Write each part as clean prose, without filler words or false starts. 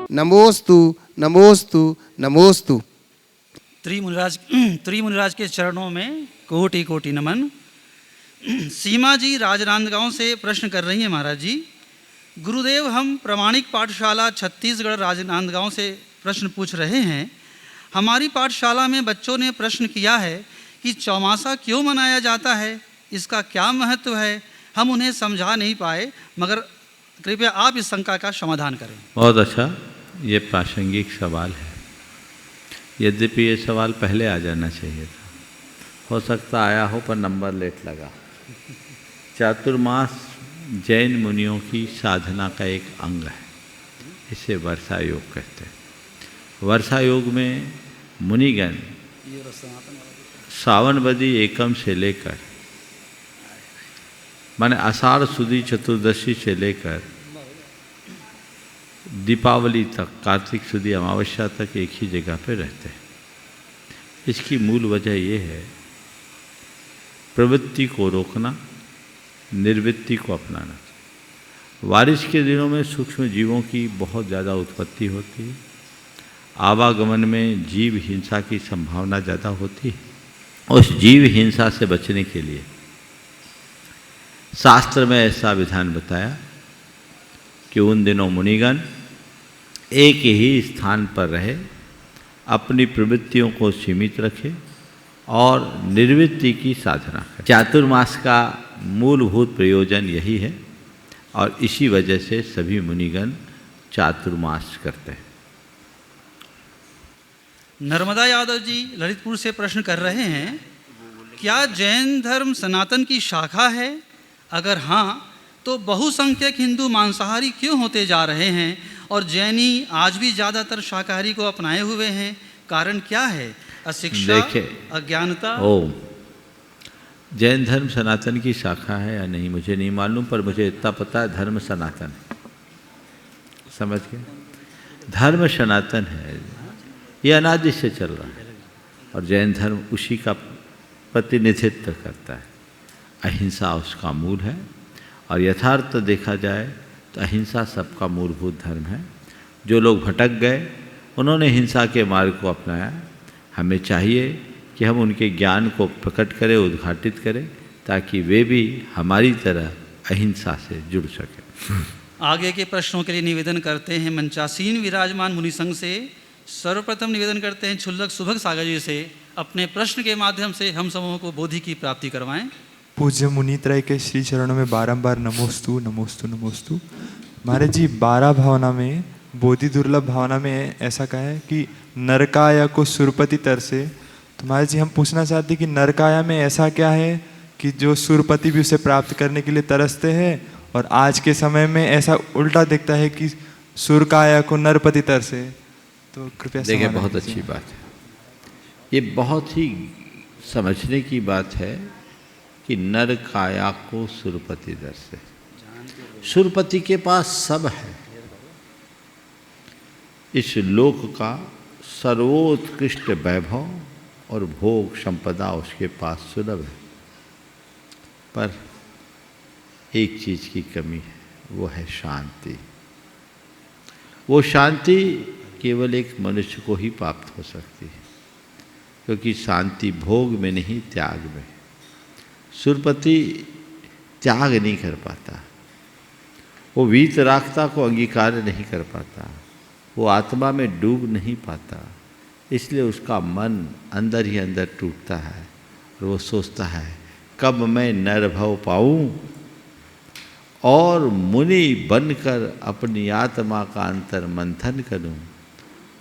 नमोस्तु नमोस्तु नमोस्तु। त्रिमुनिराज के चरणों में कोटि कोटि नमन। सीमा जी राजनांदगांव से प्रश्न कर रही हैं महाराज जी। गुरुदेव, हम प्रामाणिक पाठशाला छत्तीसगढ़ राजनांदगांव से प्रश्न पूछ रहे हैं। हमारी पाठशाला में बच्चों ने प्रश्न किया है कि चौमासा क्यों मनाया जाता है, इसका क्या महत्व है। हम उन्हें समझा नहीं पाए, मगर कृपया आप इस शंका का समाधान करें। बहुत अच्छा, ये प्रासंगिक सवाल है। यद्यपि ये सवाल पहले आ जाना चाहिए था, हो सकता आया हो पर नंबर लेट लगा। चातुर्मास जैन मुनियों की साधना का एक अंग है, इसे वर्षा योग कहते हैं। वर्षा योग में मुनिगण सावनवदी एकम से लेकर माने आषाढ़ सुदी चतुर्दशी से लेकर दीपावली तक, कार्तिक सुदी अमावस्या तक एक ही जगह पे रहते हैं। इसकी मूल वजह ये है, प्रवृत्ति को रोकना, निर्वृत्ति को अपनाना। बारिश के दिनों में सूक्ष्म जीवों की बहुत ज़्यादा उत्पत्ति होती है, आवागमन में जीव हिंसा की संभावना ज़्यादा होती है। उस जीव हिंसा से बचने के लिए शास्त्र में ऐसा विधान बताया कि उन दिनों मुनिगण एक ही स्थान पर रहे, अपनी प्रवृत्तियों को सीमित रखे और निर्वृत्ति की साधना करें। चातुर्मास का मूलभूत प्रयोजन यही है और इसी वजह से सभी मुनिगण चातुर्मास करते हैं। नर्मदा यादव जी ललितपुर से प्रश्न कर रहे हैं, क्या जैन धर्म सनातन की शाखा है? अगर हाँ, तो बहुसंख्यक हिंदू मांसाहारी क्यों होते जा रहे हैं और जैनी आज भी ज़्यादातर शाकाहारी को अपनाए हुए हैं? कारण क्या है? अशिक्षा, अज्ञानता? जैन धर्म सनातन की शाखा है या नहीं मुझे नहीं मालूम, पर मुझे इतना पता है धर्म सनातन है। समझ गए? धर्म सनातन है, ये अनादि से चल रहा है और जैन धर्म उसी का प्रतिनिधित्व करता है। अहिंसा उसका मूल है और यथार्थ देखा जाए तो अहिंसा सबका मूलभूत धर्म है। जो लोग भटक गए उन्होंने हिंसा के मार्ग को अपनाया। हमें चाहिए कि हम उनके ज्ञान को प्रकट करें, उद्घाटित करें, ताकि वे भी हमारी तरह अहिंसा से जुड़ सकें। आगे के प्रश्नों के लिए निवेदन करते हैं मंचासीन विराजमान मुनि संघ से। सर्वप्रथम निवेदन करते हैं छुल्लक सुभग सागर जी से, अपने प्रश्न के माध्यम से हम समूह को बोधि की प्राप्ति करवाएं। पूज्य मुनित्रय के श्री चरणों में बारंबार नमोस्तु नमोस्तु नमोस्तु। महाराज जी, 12 भावना में बोधि दुर्लभ भावना में ऐसा कहा है कि नरकाया को सुरपति तरसे। तो महाराज जी, हम पूछना चाहते हैं कि नरकाया में ऐसा क्या है कि जो सुरपति भी उसे प्राप्त करने के लिए तरसते हैं, और आज के समय में ऐसा उल्टा दिखता है कि सुरकाया को नरपति तरसे। तो कृपया देखिए, बहुत अच्छी बात है। ये बहुत ही समझने की बात है कि नर काया को सुरपति दर्शे। सुरपति के पास सब है, इस लोक का सर्वोत्कृष्ट वैभव और भोग संपदा उसके पास सुलभ है, पर एक चीज़ की कमी है, वो है शांति। वो शांति केवल एक मनुष्य को ही प्राप्त हो सकती है, क्योंकि शांति भोग में नहीं, त्याग में। सुरपति त्याग नहीं कर पाता, वो वीतरागता को अंगीकार नहीं कर पाता, वो आत्मा में डूब नहीं पाता। इसलिए उसका मन अंदर ही अंदर टूटता है और वो सोचता है, कब मैं नर भव पाऊँ और मुनि बनकर अपनी आत्मा का अंतर मंथन करूं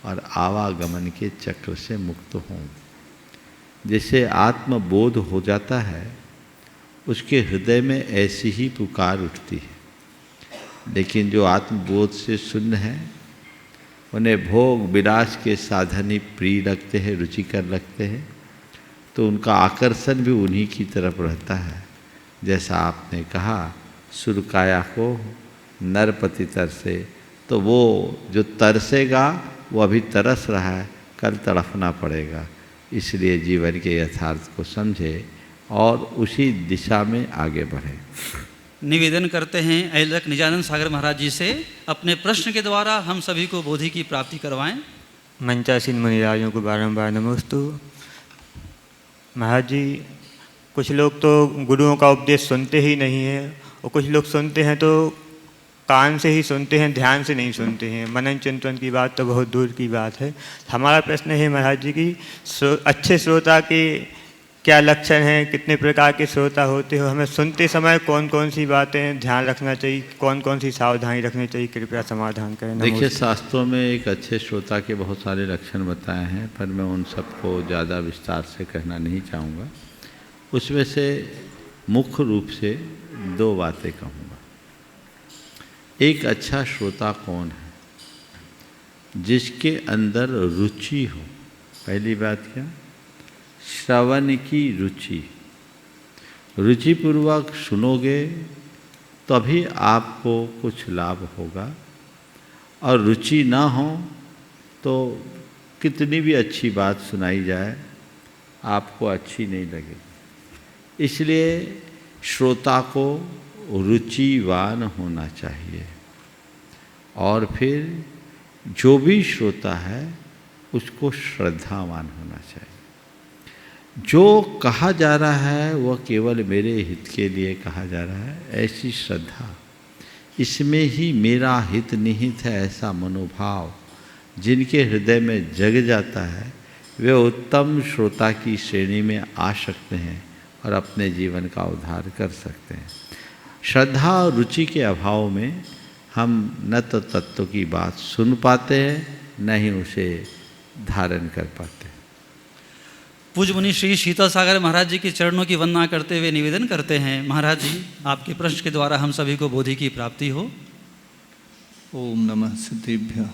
और आवागमन के चक्र से मुक्त हों। जिसे आत्मबोध हो जाता है उसके हृदय में ऐसी ही पुकार उठती है। लेकिन जो आत्मबोध से शून्य है, उन्हें भोग विलास के साधन ही प्रिय लगते हैं, रुचिकर लगते हैं, तो उनका आकर्षण भी उन्हीं की तरफ रहता है। जैसा आपने कहा, सुरकाया को नरपति तरसे, तो वो जो तरसेगा वो अभी तरस रहा है, कल तड़फना पड़ेगा। इसलिए जीवन के यथार्थ को समझे और उसी दिशा में आगे बढ़े। निवेदन करते हैं ऐलक निजानंद सागर महाराज जी से अपने प्रश्न के द्वारा हम सभी को बोधि की प्राप्ति करवाएं। मंचासीन मुनिराजों को बारंबार नमोस्तु। महाराज जी, कुछ लोग तो गुरुओं का उपदेश सुनते ही नहीं हैं और कुछ लोग सुनते हैं तो कान से ही सुनते हैं, ध्यान से नहीं सुनते हैं। मनन चिंतन की बात तो बहुत दूर की बात है। हमारा प्रश्न है महाराज जी की अच्छे श्रोता के क्या लक्षण हैं, कितने प्रकार के श्रोता होते हो, हमें सुनते समय कौन कौन सी बातें ध्यान रखना चाहिए, कौन कौन सी सावधानी रखनी चाहिए, कृपया समाधान करें। देखिए, शास्त्रों में एक अच्छे श्रोता के बहुत सारे लक्षण बताए हैं, पर मैं उन सबको ज़्यादा विस्तार से कहना नहीं चाहूँगा। उसमें से मुख्य रूप से 2 बातें कहूँगा। एक अच्छा श्रोता कौन है? जिसके अंदर रुचि हो। पहली बात क्या? श्रवण की रुचि। रुचिपूर्वक सुनोगे तभी आपको कुछ लाभ होगा, और रुचि ना हो तो कितनी भी अच्छी बात सुनाई जाए आपको अच्छी नहीं लगेगी। इसलिए श्रोता को रुचिवान होना चाहिए, और फिर जो भी श्रोता है उसको श्रद्धावान होना चाहिए। जो कहा जा रहा है वह केवल मेरे हित के लिए कहा जा रहा है, ऐसी श्रद्धा, इसमें ही मेरा हित निहित है, ऐसा मनोभाव जिनके हृदय में जग जाता है, वे उत्तम श्रोता की श्रेणी में आ सकते हैं और अपने जीवन का उद्धार कर सकते हैं। श्रद्धा और रुचि के अभाव में हम न तो तत्व की बात सुन पाते हैं, न ही उसे धारण कर पाते। पूज्य मुनि श्री शीतल सागर महाराज जी के चरणों की वंदना करते हुए निवेदन करते हैं, महाराज जी आपके प्रश्न के द्वारा हम सभी को बोधि की प्राप्ति हो। ओम नमः सिद्धेभ्यः।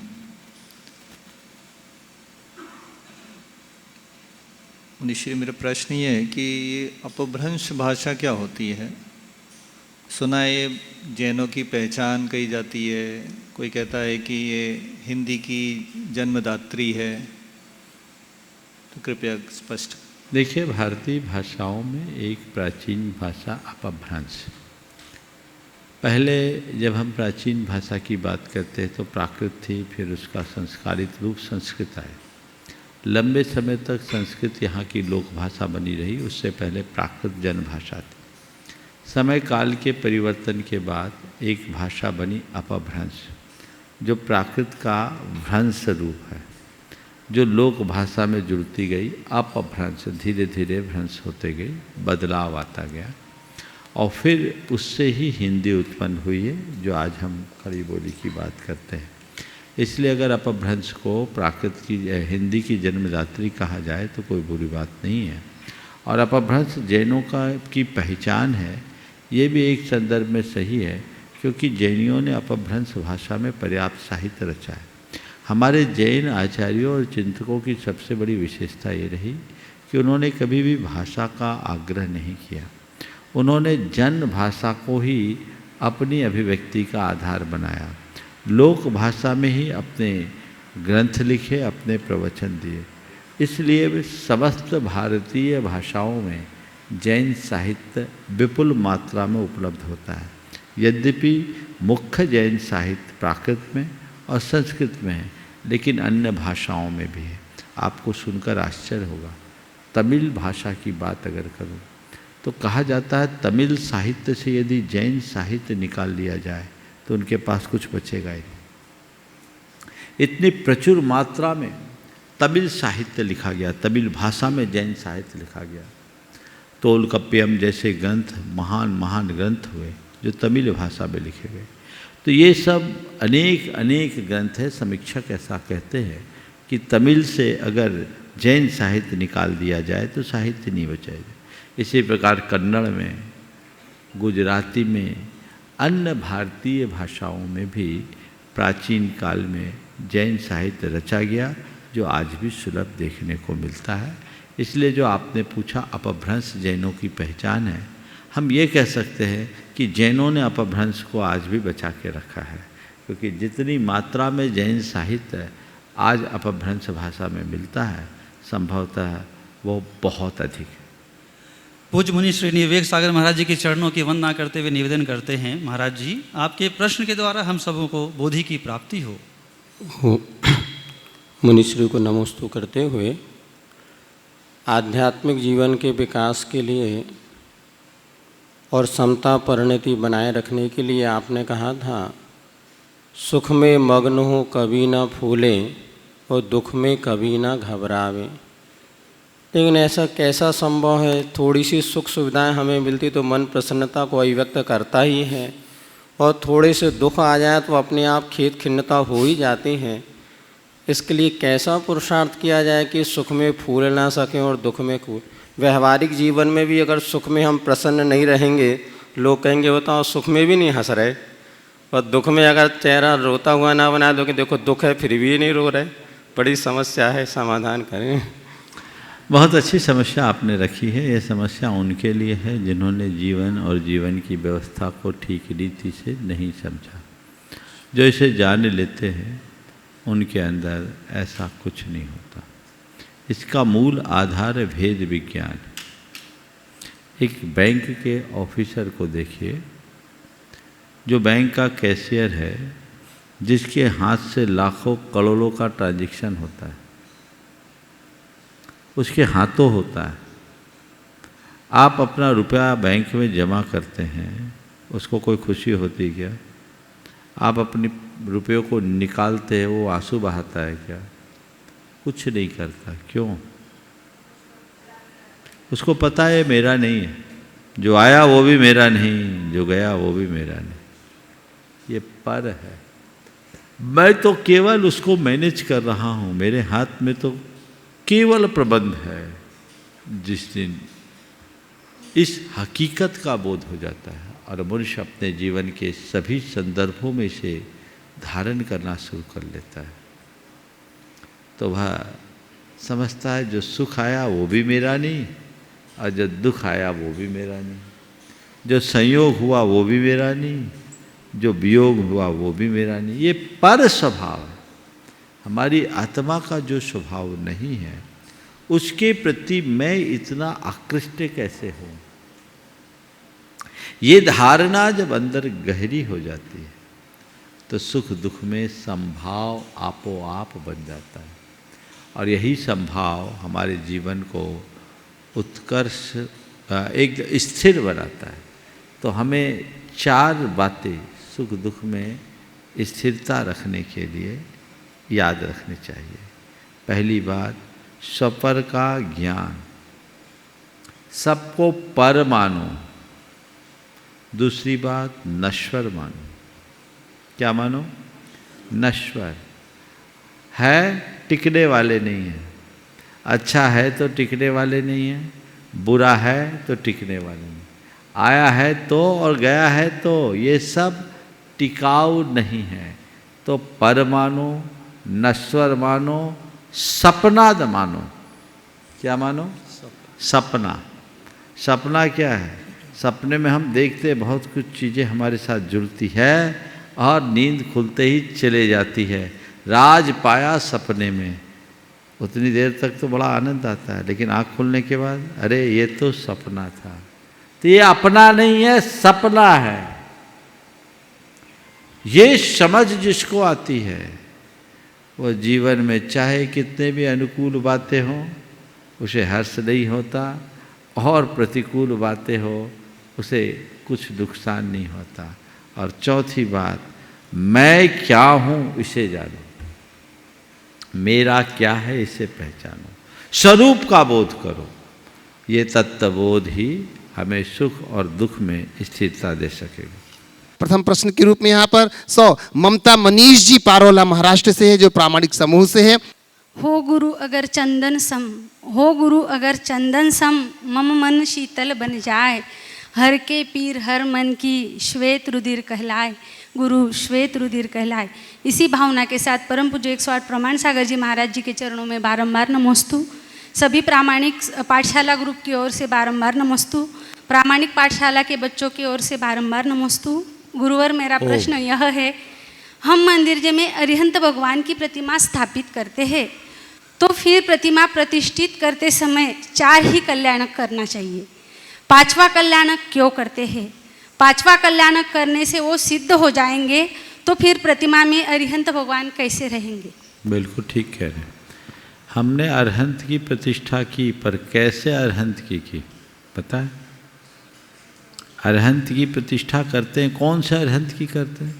मुनिश्री, मेरा प्रश्न ये है कि ये अपभ्रंश भाषा क्या होती है? सुना है ये जैनों की पहचान कही जाती है, कोई कहता है कि ये हिंदी की जन्मदात्री है, तो कृपया स्पष्ट। देखिए, भारतीय भाषाओं में एक प्राचीन भाषा अपभ्रंश। पहले जब हम प्राचीन भाषा की बात करते हैं तो प्राकृत थी, फिर उसका संस्कारित रूप संस्कृत आया। लंबे समय तक संस्कृत यहाँ की लोक भाषा बनी रही, उससे पहले प्राकृत जन भाषा थी। समय काल के परिवर्तन के बाद एक भाषा बनी अपभ्रंश, जो प्राकृत का भ्रंश रूप है, जो लोक भाषा में जुड़ती गई। अपभ्रंश धीरे धीरे भ्रंश होते गई, बदलाव आता गया, और फिर उससे ही हिंदी उत्पन्न हुई है, जो आज हम खड़ी बोली की बात करते हैं। इसलिए अगर अपभ्रंश को प्राकृत की हिंदी की जन्मदात्री कहा जाए तो कोई बुरी बात नहीं है। और अपभ्रंश जैनों की पहचान है, ये भी एक संदर्भ में सही है, क्योंकि जैनियों ने अपभ्रंश भाषा में पर्याप्त साहित्य रचा है। हमारे जैन आचार्यों और चिंतकों की सबसे बड़ी विशेषता ये रही कि उन्होंने कभी भी भाषा का आग्रह नहीं किया। उन्होंने जन भाषा को ही अपनी अभिव्यक्ति का आधार बनाया, लोक भाषा में ही अपने ग्रंथ लिखे, अपने प्रवचन दिए। इसलिए वे समस्त भारतीय भाषाओं में जैन साहित्य विपुल मात्रा में उपलब्ध होता है। यद्यपि मुख्य जैन साहित्य प्राकृत में और संस्कृत में है, लेकिन अन्य भाषाओं में भी है। आपको सुनकर आश्चर्य होगा, तमिल भाषा की बात अगर करूं तो कहा जाता है तमिल साहित्य से यदि जैन साहित्य निकाल लिया जाए तो उनके पास कुछ बचेगा ही नहीं। इतनी प्रचुर मात्रा में तमिल साहित्य लिखा गया, तमिल भाषा में जैन साहित्य लिखा गया। तोलकप्पियम जैसे ग्रंथ महान महान ग्रंथ हुए जो तमिल भाषा में लिखे गए। तो ये सब अनेक अनेक ग्रंथ है। समीक्षक ऐसा कहते हैं कि तमिल से अगर जैन साहित्य निकाल दिया जाए तो साहित्य नहीं बचेगा। इसी प्रकार कन्नड़ में, गुजराती में, अन्य भारतीय भाषाओं में भी प्राचीन काल में जैन साहित्य रचा गया, जो आज भी सुलभ देखने को मिलता है। इसलिए जो आपने पूछा अपभ्रंश जैनों की पहचान है, हम ये कह सकते हैं कि जैनों ने अपभ्रंश को आज भी बचा के रखा है, क्योंकि जितनी मात्रा में जैन साहित्य आज अपभ्रंश भाषा में मिलता है, संभवतः वो बहुत अधिक है। पूज्य मुनि श्री विवेक सागर महाराज जी के चरणों की वंदना करते हुए निवेदन करते हैं, महाराज जी आपके प्रश्न के द्वारा हम सबों को बोधि की प्राप्ति हो। मुनिश्री को नमोस्तु करते हुए आध्यात्मिक जीवन के विकास के लिए और समता परिणति बनाए रखने के लिए आपने कहा था, सुख में मग्न हो कभी ना फूले और दुख में कभी ना घबरावे। लेकिन ऐसा कैसा संभव है? थोड़ी सी सुख सुविधाएं हमें मिलती तो मन प्रसन्नता को अभिव्यक्त करता ही है, और थोड़े से दुख आ जाए तो अपने आप खेद खिन्नता हो ही जाती है। इसके लिए कैसा पुरुषार्थ किया जाए कि सुख में फूल ना सकें और दुख में फूल? व्यवहारिक जीवन में भी अगर सुख में हम प्रसन्न नहीं रहेंगे, लोग कहेंगे बताओ सुख में भी नहीं हंस रहे, और दुख में अगर चेहरा रोता हुआ ना बना दो कि देखो दुख है फिर भी नहीं रो रहे, बड़ी समस्या है, समाधान करें। बहुत अच्छी समस्या आपने रखी है। ये समस्या उनके लिए है जिन्होंने जीवन और जीवन की व्यवस्था को ठीक रीति से नहीं समझा। जो इसे जान लेते हैं उनके अंदर ऐसा कुछ नहीं होता। इसका मूल आधार है भेद विज्ञान। एक बैंक के ऑफिसर को देखिए, जो बैंक का कैशियर है, जिसके हाथ से लाखों करोड़ों का ट्रांजैक्शन होता है, उसके हाथों होता है। आप अपना रुपया बैंक में जमा करते हैं, उसको कोई खुशी होती क्या? आप अपने रुपयों को निकालते हैं, वो आंसू बहाता है क्या? कुछ नहीं करता। क्यों? उसको पता है मेरा नहीं है, जो आया वो भी मेरा नहीं, जो गया वो भी मेरा नहीं। ये पर है, मैं तो केवल उसको मैनेज कर रहा हूँ, मेरे हाथ में तो केवल प्रबंध है। जिस दिन इस हकीकत का बोध हो जाता है और मनुष्य अपने जीवन के सभी संदर्भों में इसे धारण करना शुरू कर लेता है, तो वह समझता है जो सुख आया वो भी मेरा नहीं, और जो दुख आया वो भी मेरा नहीं, जो संयोग हुआ वो भी मेरा नहीं, जो वियोग हुआ वो भी मेरा नहीं। ये पर स्वभाव है। हमारी आत्मा का जो स्वभाव नहीं है, उसके प्रति मैं इतना आकृष्ट कैसे हूँ? ये धारणा जब अंदर गहरी हो जाती है तो सुख दुख में संभाव आपो आप बन जाता है, और यही संभाव हमारे जीवन को उत्कर्ष एक स्थिर बनाता है। तो हमें चार बातें सुख दुख में स्थिरता रखने के लिए याद रखनी चाहिए। पहली बात, स्वपर का ज्ञान, सबको पर मानो। दूसरी बात, नश्वर मानो। क्या मानो? नश्वर है, टिकने वाले नहीं है। अच्छा है तो टिकने वाले नहीं है, बुरा है तो टिकने वाले नहीं। आया है तो और गया है तो, ये सब टिकाऊ नहीं है। तो पर मानो, नश्वर मानो, सपनाद मानो। क्या मानो? सपना। सपना क्या है? सपने में हम देखते हैं बहुत कुछ चीज़ें हमारे साथ जुड़ती है और नींद खुलते ही चले जाती है। राज पाया सपने में, उतनी देर तक तो बड़ा आनंद आता है, लेकिन आँख खुलने के बाद अरे ये तो सपना था। तो ये अपना नहीं है, सपना है। ये समझ जिसको आती है वो जीवन में चाहे कितने भी अनुकूल बातें हों उसे हर्ष नहीं होता, और प्रतिकूल बातें हो उसे कुछ नुकसान नहीं होता। और चौथी बात, मैं क्या हूँ इसे जानो, मेरा क्या है इसे पहचानो, स्वरूप का बोध करो। ये तत्वबोध ही हमें सुख और दुख में स्थिरता दे सकेगा। प्रथम प्रश्न के रूप में यहाँ पर 100 ममता मनीष जी पारोला महाराष्ट्र से है, जो प्रामाणिक समूह से है। हो गुरु अगर चंदन सम, हो गुरु अगर चंदन सम, मम मन शीतल बन जाए, हर के पीर हर मन की श्वेत रुधिर कहलाए, गुरु श्वेत रुधिर कहलाए। इसी भावना के साथ परम पूज्य 108 प्रमाण सागर जी महाराज जी के चरणों में बारंबार नमोस्तु। सभी प्रामाणिक पाठशाला ग्रुप की ओर से बारंबार नमोस्तु। प्रामाणिक पाठशाला के बच्चों की ओर से बारंबार नमोस्तु। गुरुवर, मेरा प्रश्न यह है, हम मंदिर में अरिहंत भगवान की प्रतिमा स्थापित करते हैं, तो फिर प्रतिमा प्रतिष्ठित करते समय 4 ही कल्याण करना चाहिए। पांचवा कल्याणक क्यों करते हैं? पांचवा कल्याणक करने से वो सिद्ध हो जाएंगे तो फिर प्रतिमा में अरिहंत भगवान कैसे रहेंगे? बिल्कुल ठीक कह रहे हैं। हमने अरहंत की प्रतिष्ठा की, पर कैसे अरहंत की पता है? अरहंत की प्रतिष्ठा करते हैं, कौन से अरहंत की करते हैं?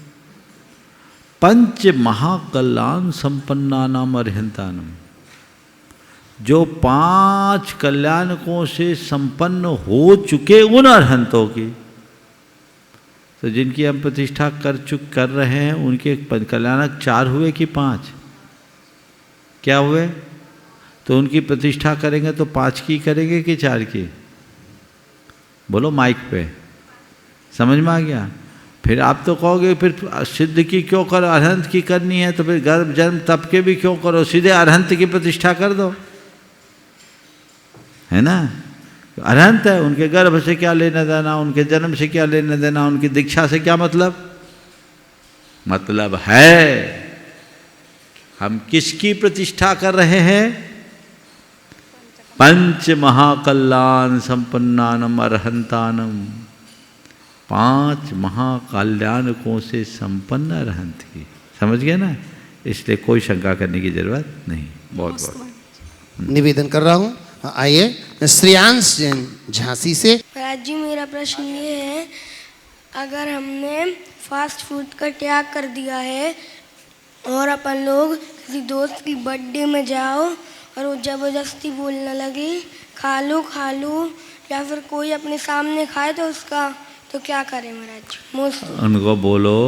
पंच महाकल्याण संपन्नानाम अरहंतानम, जो 5 कल्याणकों से संपन्न हो चुके उन अरहंतों की। तो जिनकी हम प्रतिष्ठा कर रहे हैं उनके कल्याणक 4 हुए कि 5? क्या हुए? तो उनकी प्रतिष्ठा करेंगे तो 5 की करेंगे कि 4 की? बोलो माइक पे, समझ में आ गया? फिर आप तो कहोगे फिर सिद्ध की क्यों करो, अरहंत की करनी है तो फिर गर्भ जन्म तप के भी क्यों करो, सीधे अरहंत की प्रतिष्ठा कर दो, है ना? अरहंत है, उनके गर्भ से क्या लेना देना, उनके जन्म से क्या लेना देना, उनकी दीक्षा से क्या मतलब है हम किसकी प्रतिष्ठा कर रहे हैं? पंच महाकल्याण संपन्नानम अरहंतानम, 5 महाकल्याणकों से संपन्न अरहंत की। समझ गए ना? इसलिए कोई शंका करने की जरूरत नहीं। बहुत बहुत निवेदन कर रहा हूँ। आइए श्रेयांश जैन झांसी से। महाराज जी, मेरा प्रश्न ये है, अगर हमने फास्ट फूड का त्याग कर दिया है और अपन लोग किसी दोस्त की बर्थडे में जाओ और वो ज़बरदस्ती बोलने लगी खा लो, या फिर कोई अपने सामने खाए तो उसका, तो क्या करें महाराज? उनको बोलो,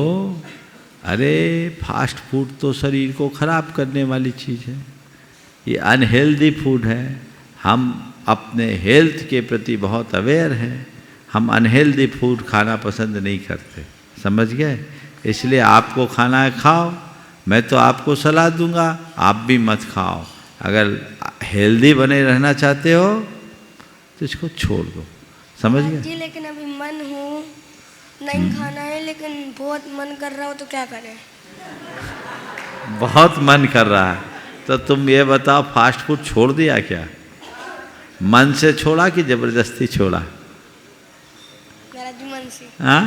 अरे फास्ट फूड तो शरीर को खराब करने वाली चीज़ है, ये अनहेल्दी फूड है। हम अपने हेल्थ के प्रति बहुत अवेयर हैं, हम अनहेल्दी फूड खाना पसंद नहीं करते। समझ गए? इसलिए आपको खाना है खाओ, मैं तो आपको सलाह दूंगा आप भी मत खाओ। अगर हेल्दी बने रहना चाहते हो तो इसको छोड़ दो। समझ गए जी? लेकिन अभी मन हो नहीं खाना है, लेकिन बहुत मन कर रहा हो तो क्या करें? बहुत मन कर रहा है तो तुम ये बताओ, फास्ट फूड छोड़ दिया क्या? मन से छोड़ा कि जबरदस्ती छोड़ा? महाराज जी मन से। हाँ,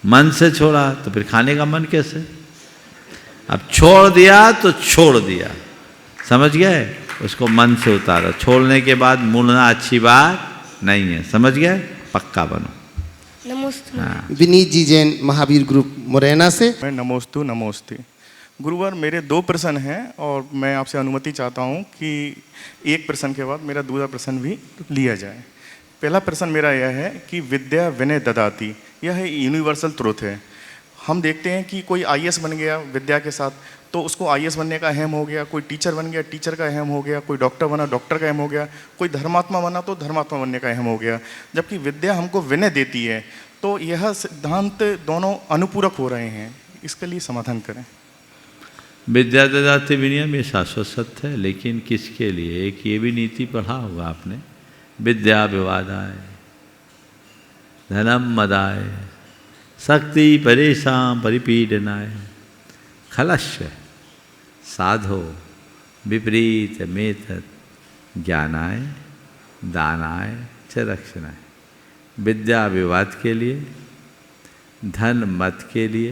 मन से छोड़ा तो फिर खाने का मन कैसे? अब छोड़ दिया तो छोड़ दिया, समझ गए? उसको मन से उतारो। छोड़ने के बाद मुड़ना अच्छी बात नहीं है। समझ गए? पक्का बनो। नमस्ते। हाँ। विनीत जी जैन महावीर ग्रुप मुरैना से। मैं नमोस्तु। गुरुवार मेरे 2 प्रश्न हैं और मैं आपसे अनुमति चाहता हूं कि एक प्रश्न के बाद मेरा दूसरा प्रश्न भी लिया जाए। पहला प्रश्न मेरा यह है कि विद्या विनय ददाति, यह यूनिवर्सल ट्रुथ है। हम देखते हैं कि कोई IAS बन गया विद्या के साथ तो उसको IAS बनने का अहम हो गया, कोई टीचर बन गया टीचर का अहम हो गया, कोई डॉक्टर बना डॉक्टर का अहम हो गया, कोई धर्मात्मा बना तो धर्मात्मा बनने का अहम हो गया। जबकि विद्या हमको विनय देती है, तो यह सिद्धांत दोनों अनुपूरक हो रहे हैं, इसके लिए समाधान करें। विद्या ददाति विनयम ये शाश्वत सत्य है, लेकिन किसके लिए? एक ये भी नीति पढ़ा होगा आपने, विद्या विवादाय धनम मदाय शक्ति परेशान परिपीडनाय खलस्य साधो विपरीत मेतत् ज्ञानाय दानाय च रक्षणाय। विद्या विवाद के लिए, धन मत के लिए,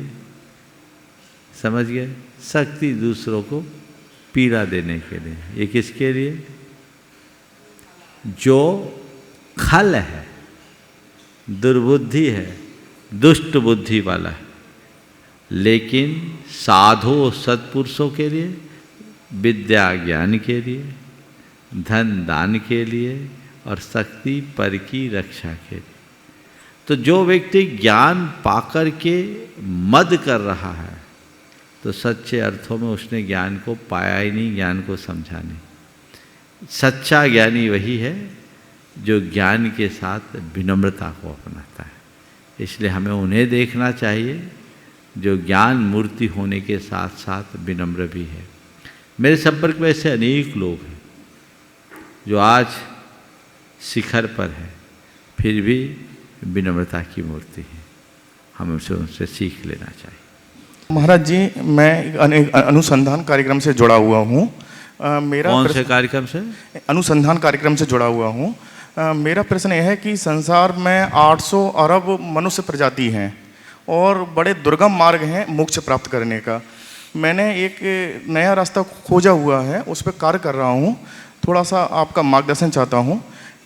समझ गए? शक्ति दूसरों को पीड़ा देने के लिए। ये किसके लिए? जो खल है, दुर्बुद्धि है, दुष्ट बुद्धि वाला है। लेकिन साधु सत्पुरुषों के लिए, विद्या ज्ञान के लिए, धन दान के लिए और शक्ति पर की रक्षा के लिए। तो जो व्यक्ति ज्ञान पाकर के मद कर रहा है तो सच्चे अर्थों में उसने ज्ञान को पाया ही नहीं, ज्ञान को समझा नहीं। सच्चा ज्ञानी वही है जो ज्ञान के साथ विनम्रता को अपनाता है। इसलिए हमें उन्हें देखना चाहिए जो ज्ञान मूर्ति होने के साथ साथ विनम्र भी है। मेरे संपर्क में ऐसे अनेक लोग हैं जो आज शिखर पर है, फिर भी विनम्रता की मूर्ति है। हमें उनसे सीख लेना चाहिए। महाराज जी, मैं एक अनुसंधान कार्यक्रम से जुड़ा हुआ हूँ। मेरा कौन से कार्यक्रम से? अनुसंधान कार्यक्रम से जुड़ा हुआ हूँ। मेरा प्रश्न यह है कि संसार में 800 अरब मनुष्य प्रजाति हैं और बड़े दुर्गम मार्ग हैं मोक्ष प्राप्त करने का। मैंने एक नया रास्ता खोजा हुआ है, उस पर कार्य कर रहा हूँ। थोड़ा सा आपका मार्गदर्शन चाहता हूँ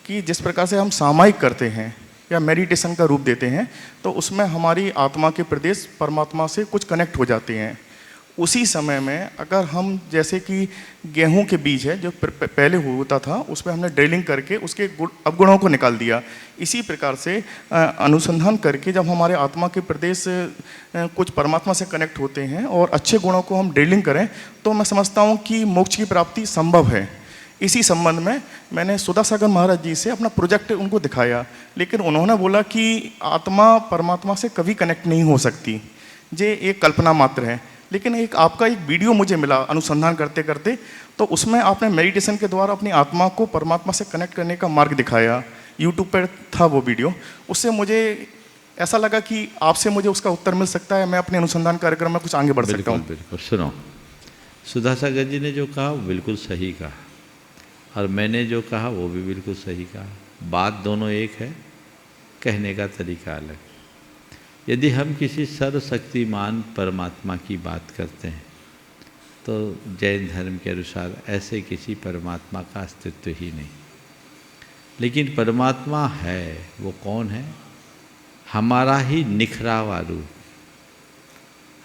कि जिस प्रकार से हम सामायिक करते हैं या मेडिटेशन का रूप देते हैं, तो उसमें हमारी आत्मा के प्रदेश परमात्मा से कुछ कनेक्ट हो जाते हैं। उसी समय में अगर हम जैसे कि गेहूं के बीज है जो पहले होता था, उसमें हमने ड्रिलिंग करके उसके अवगुणों को निकाल दिया। इसी प्रकार से अनुसंधान करके जब हमारे आत्मा के प्रदेश कुछ परमात्मा से कनेक्ट होते हैं और अच्छे गुणों को हम ड्रिलिंग करें, तो मैं समझता हूँ कि मोक्ष की प्राप्ति संभव है। इसी संबंध में मैंने सुधासागर महाराज जी से अपना प्रोजेक्ट उनको दिखाया, लेकिन उन्होंने बोला कि आत्मा परमात्मा से कभी कनेक्ट नहीं हो सकती, ये एक कल्पना मात्र है। लेकिन एक आपका एक वीडियो मुझे मिला अनुसंधान करते करते, तो उसमें आपने मेडिटेशन के द्वारा अपनी आत्मा को परमात्मा से कनेक्ट करने का मार्ग दिखाया। यूट्यूब पर था वो वीडियो। उससे मुझे ऐसा लगा कि आपसे मुझे उसका उत्तर मिल सकता है, मैं अपने अनुसंधान कार्यक्रम में कुछ आगे बढ़ सकता हूँ। बिल्कुल। सुनो, सुधासागर जी ने जो कहा वो बिल्कुल सही कहा, और मैंने जो कहा वो भी बिल्कुल सही कहा। बात दोनों एक है, कहने का तरीका अलग। यदि हम किसी सर्वशक्तिमान परमात्मा की बात करते हैं, तो जैन धर्म के अनुसार ऐसे किसी परमात्मा का अस्तित्व ही नहीं। लेकिन परमात्मा है, वो कौन है? हमारा ही निखरा हुआ रूप,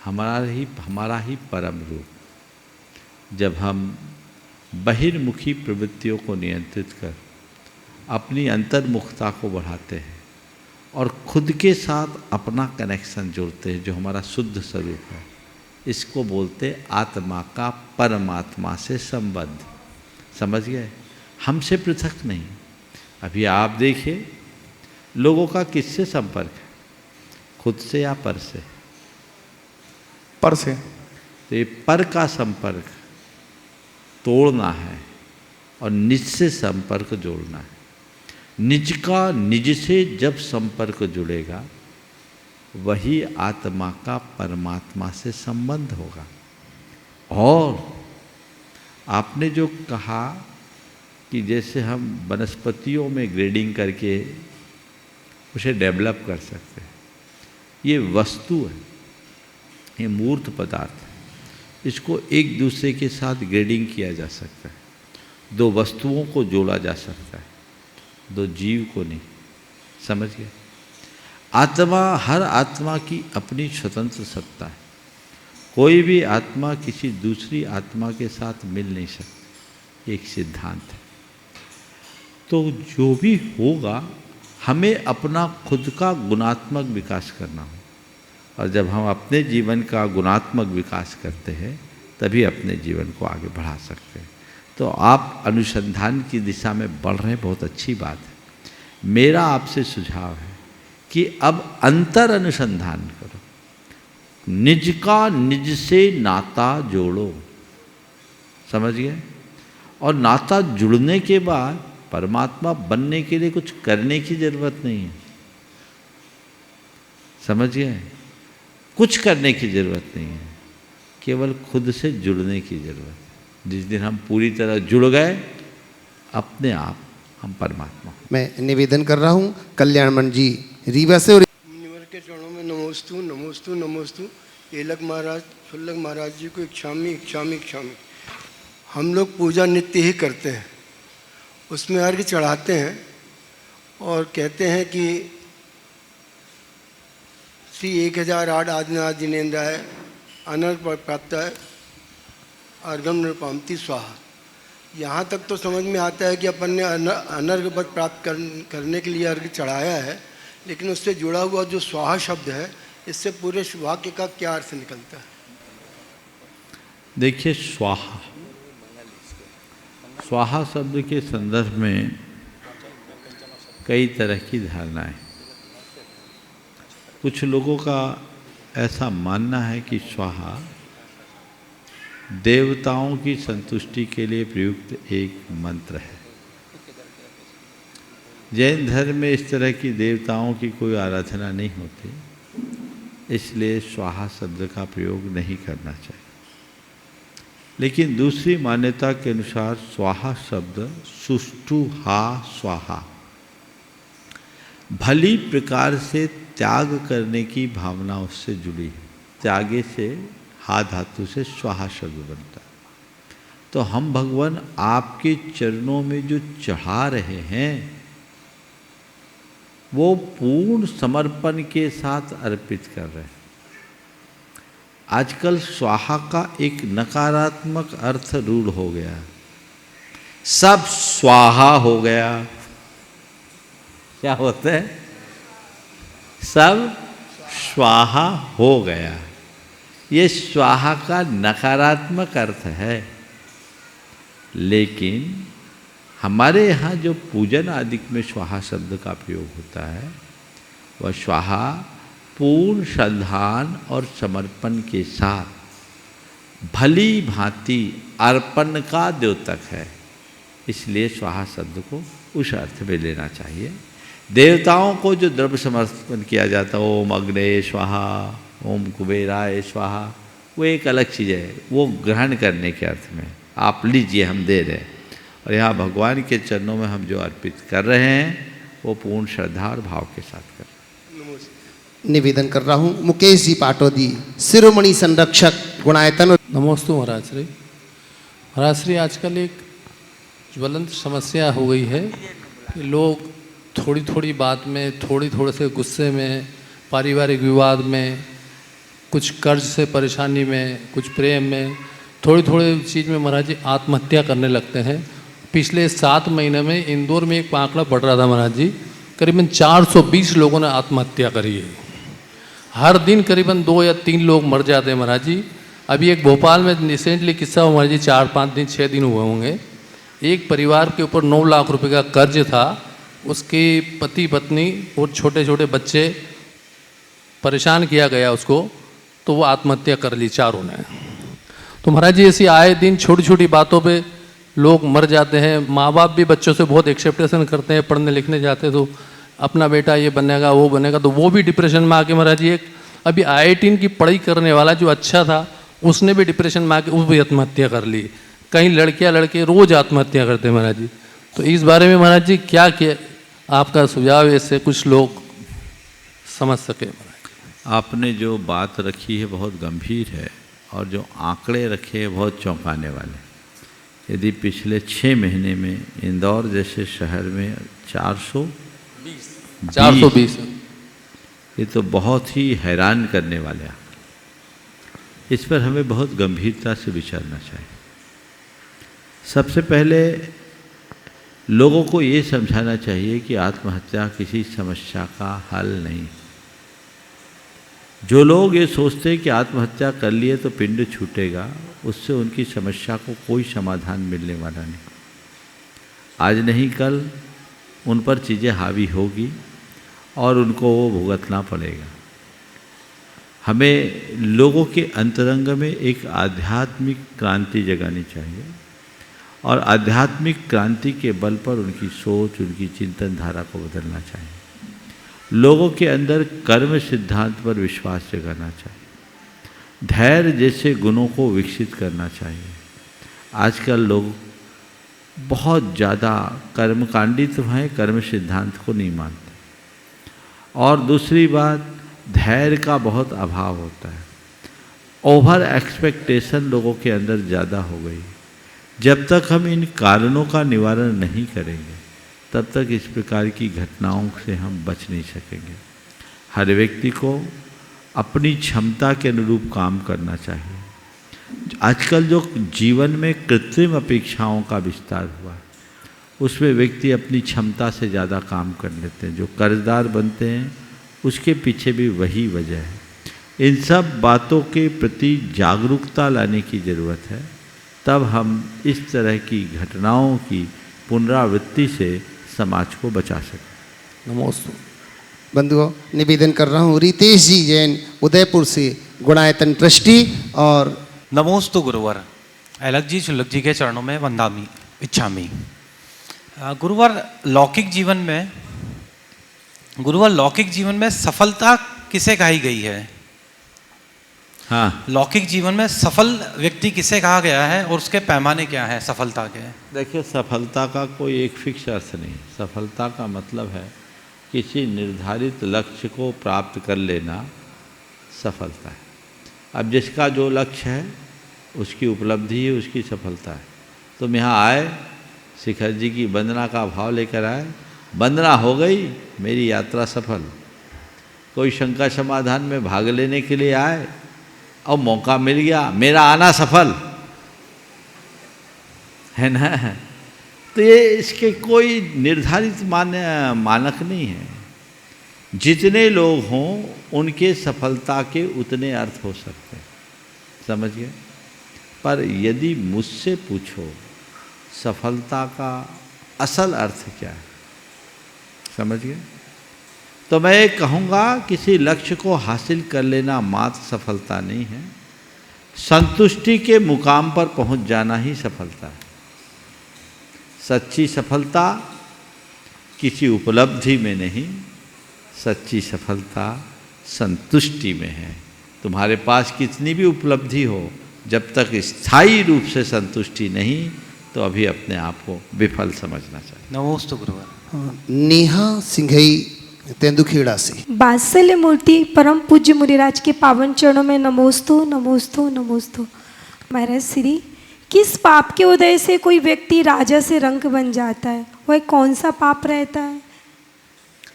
हमारा ही परम रूप। जब हम बहिर्मुखी प्रवृत्तियों को नियंत्रित कर अपनी अंतर्मुखता को बढ़ाते हैं और खुद के साथ अपना कनेक्शन जोड़ते हैं, जो हमारा शुद्ध स्वरूप है, इसको बोलते आत्मा का परमात्मा से संबंध। समझ गए? हमसे पृथक नहीं। अभी आप देखिए, लोगों का किससे संपर्क है? खुद से या पर से? पर से। तो ये पर का संपर्क तोड़ना है और निज से संपर्क जोड़ना है। निज का निज से जब संपर्क जुड़ेगा, वही आत्मा का परमात्मा से संबंध होगा। और आपने जो कहा कि जैसे हम वनस्पतियों में ग्रेडिंग करके उसे डेवलप कर सकते हैं, ये वस्तु है, ये मूर्त पदार्थ है, इसको एक दूसरे के साथ ग्रेडिंग किया जा सकता है। दो वस्तुओं को जोड़ा जा सकता है, दो जीव को नहीं। समझ गए? आत्मा, हर आत्मा की अपनी स्वतंत्र सत्ता है। कोई भी आत्मा किसी दूसरी आत्मा के साथ मिल नहीं सकती, एक सिद्धांत है। तो जो भी होगा, हमें अपना खुद का गुणात्मक विकास करना हो, और जब हम अपने जीवन का गुणात्मक विकास करते हैं, तभी अपने जीवन को आगे बढ़ा सकते हैं। तो आप अनुसंधान की दिशा में बढ़ रहे हैं, बहुत अच्छी बात है। मेरा आपसे सुझाव है कि अब अंतर अनुसंधान करो, निज का निज से नाता जोड़ो। समझ गए? और नाता जुड़ने के बाद परमात्मा बनने के लिए कुछ करने की जरूरत नहीं है। समझ गए? कुछ करने की जरूरत नहीं है, केवल खुद से जुड़ने की जरूरत है। जिस दिन हम पूरी तरह जुड़ गए, अपने आप हम परमात्मा। मैं निवेदन कर रहा हूँ कल्याणमण जी रीवा से। और मुनिवर के चरणों में नमोस्तु नमोस्तु नमोस्तु। एलक महाराज, शुल्लक महाराज जी को इच्छामी इच्छामी इच्छामी। हम लोग पूजा नित्य ही करते हैं, उसमें अर्घ्य चढ़ाते हैं और कहते हैं कि श्री 1008 आदिनाथ जिनेन्द्राय अनर्घ प्राप्त है अर्घम नृपामती स्वाहा। यहाँ तक तो समझ में आता है कि अपन ने अनर्घ पद प्राप्त करने के लिए अर्घ्य चढ़ाया है, लेकिन उससे जुड़ा हुआ जो स्वाहा शब्द है, इससे पूरे वाक्य का क्या अर्थ निकलता है? देखिए, स्वाहा, स्वाहा शब्द के संदर्भ में कई तरह की धारणाएं। कुछ लोगों का ऐसा मानना है कि स्वाहा देवताओं की संतुष्टि के लिए प्रयुक्त एक मंत्र है। जैन धर्म में इस तरह की देवताओं की कोई आराधना नहीं होती, इसलिए स्वाहा शब्द का प्रयोग नहीं करना चाहिए। लेकिन दूसरी मान्यता के अनुसार स्वाहा शब्द सुष्ठु हा स्वाहा, भली प्रकार से त्याग करने की भावना उससे जुड़ी है। त्यागे से हा धातु से स्वाहा शब्द बनता है। तो हम भगवान आपके चरणों में जो चढ़ा रहे हैं वो पूर्ण समर्पण के साथ अर्पित कर रहे हैं। आजकल स्वाहा का एक नकारात्मक अर्थ रूढ़ हो गया, सब स्वाहा हो गया। क्या होता है? सब स्वाहा हो गया। ये स्वाहा का नकारात्मक अर्थ है, लेकिन हमारे यहाँ जो पूजन आदि में स्वाहा शब्द का प्रयोग होता है वह स्वाहा पूर्ण श्रद्धान और समर्पण के साथ भली भांति अर्पण का द्योतक है। इसलिए स्वाहा शब्द को उस अर्थ में लेना चाहिए। देवताओं को जो द्रव्य समर्पण किया जाता है, ओम अग्ने स्वाहा, ओम कुबेराय स्वाहा, वो एक अलग चीज़ है, वो ग्रहण करने के अर्थ में आप लीजिए हम दे रहे हैं। और यहाँ भगवान के चरणों में हम जो अर्पित कर रहे हैं वो पूर्ण श्रद्धा और भाव के साथ कर रहे हैं। निवेदन कर रहा हूँ मुकेश जी पाटोदी, शिरोमणि संरक्षक गुणायतन। नमोस्तु महाराज श्री। महाराज श्री, आजकल एक ज्वलंत समस्या हो गई है कि लोग थोड़ी थोड़ी बात में, थोड़े से गुस्से में, पारिवारिक विवाद में, कुछ कर्ज से परेशानी में, कुछ प्रेम में, थोड़ी चीज़ में महाराज जी आत्महत्या करने लगते हैं। पिछले 7 महीने में इंदौर में एक आंकड़ा बढ़ रहा था महाराज जी, करीबन 420 लोगों ने आत्महत्या करी है। हर दिन करीबन 2 या 3 लोग मर जाते हैं महाराज जी। अभी एक भोपाल में रिसेंटली किस्सा हुआ महाराज जी, 4-5 दिन 6 दिन हुए होंगे। एक परिवार के ऊपर 9 लाख रुपए का कर्ज था, उसके पति पत्नी और छोटे छोटे बच्चे परेशान किया गया उसको, तो वो आत्महत्या कर ली चारों ने। तो महाराज जी ऐसी आए दिन छोटी छोटी बातों पे लोग मर जाते हैं। माँ बाप भी बच्चों से बहुत एक्सेप्टेशन करते हैं, पढ़ने लिखने जाते तो अपना बेटा ये बनेगा वो बनेगा, तो वो भी डिप्रेशन में आके महाराज जी, एक अभी IIT की पढ़ाई करने वाला जो अच्छा था उसने भी डिप्रेशन में आके वो भी आत्महत्या कर ली। कई लड़कियां लड़के रोज आत्महत्या करते हैं महाराज जी। तो इस बारे में महाराज जी क्या आपका सुझाव है, इससे कुछ लोग समझ सके? आपने जो बात रखी है बहुत गंभीर है और जो आंकड़े रखे हैं बहुत चौंकाने वाले। यदि पिछले 6 महीने में इंदौर जैसे शहर में 420, ये तो बहुत ही हैरान करने वाले आंकड़े। इस पर हमें बहुत गंभीरता से विचारना चाहिए। सबसे पहले लोगों को ये समझाना चाहिए कि आत्महत्या किसी समस्या का हल नहीं। जो लोग ये सोचते हैं कि आत्महत्या कर लिए तो पिंड छूटेगा, उससे उनकी समस्या को कोई समाधान मिलने वाला नहीं। आज नहीं कल उन पर चीज़ें हावी होगी और उनको वो भुगतना पड़ेगा। हमें लोगों के अंतरंग में एक आध्यात्मिक क्रांति जगानी चाहिए और आध्यात्मिक क्रांति के बल पर उनकी सोच, उनकी चिंतन धारा को बदलना चाहिए। लोगों के अंदर कर्म सिद्धांत पर विश्वास जगाना चाहिए। धैर्य जैसे गुणों को विकसित करना चाहिए। आजकल लोग बहुत ज़्यादा कर्मकांडी तो हैं, कर्म सिद्धांत को नहीं मानते। और दूसरी बात, धैर्य का बहुत अभाव होता है। ओवर एक्सपेक्टेशन लोगों के अंदर ज़्यादा हो गई। जब तक हम इन कारणों का निवारण नहीं करेंगे तब तक इस प्रकार की घटनाओं से हम बच नहीं सकेंगे। हर व्यक्ति को अपनी क्षमता के अनुरूप काम करना चाहिए। आजकल जो जीवन में कृत्रिम अपेक्षाओं का विस्तार हुआ है उसमें व्यक्ति अपनी क्षमता से ज़्यादा काम कर लेते हैं। जो कर्जदार बनते हैं उसके पीछे भी वही वजह है। इन सब बातों के प्रति जागरूकता लाने की ज़रूरत है, तब हम इस तरह की घटनाओं की पुनरावृत्ति से समाज को बचा सकें। नमस्ते बंधुओं, निवेदन कर रहा हूँ रितेश जी जैन उदयपुर से, गुणायतन ट्रस्टी। और नमोस्तु गुरुवर, अलग जी चुलक जी के चरणों में वंदामी इच्छामी। गुरुवर, लौकिक जीवन में सफलता किसे कही गई है? हाँ, लौकिक जीवन में सफल व्यक्ति किसे कहा गया है और उसके पैमाने क्या है सफलता के? देखिए, सफलता का कोई एक फिक्स अर्थ नहीं। सफलता का मतलब है किसी निर्धारित लक्ष्य को प्राप्त कर लेना सफलता है। अब जिसका जो लक्ष्य है उसकी उपलब्धि ही उसकी सफलता है। तुम यहाँ आए, शिखर जी की वंदना का भाव लेकर आए, वंदना हो गई, मेरी यात्रा सफल। कोई शंका समाधान में भाग लेने के लिए आए और मौका मिल गया, मेरा आना सफल है ना। तो ये इसके कोई निर्धारित मानक नहीं है। जितने लोग हों उनके सफलता के उतने अर्थ हो सकते हैं, समझ गए। पर यदि मुझसे पूछो सफलता का असल अर्थ क्या है, समझ गए, तो मैं ये कहूँगा किसी लक्ष्य को हासिल कर लेना मात्र सफलता नहीं है, संतुष्टि के मुकाम पर पहुँच जाना ही सफलता है। सच्ची सफलता किसी उपलब्धि में नहीं, सच्ची सफलता संतुष्टि में है। तुम्हारे पास कितनी भी उपलब्धि हो, जब तक स्थायी रूप से संतुष्टि नहीं तो अभी अपने आप को विफल समझना चाहिए। नमोस्तु गुरुवर। नेहा सिंघई तेंदुखेड़ा से। वात्सल्य मूर्ति परम पूज्य मुनिराज के पावन चरणों में नमोस्तु नमोस्तु नमोस्तु। महाराज श्री, किस पाप के उदय से कोई व्यक्ति राजा से रंक बन जाता है, वह कौन सा पाप रहता है?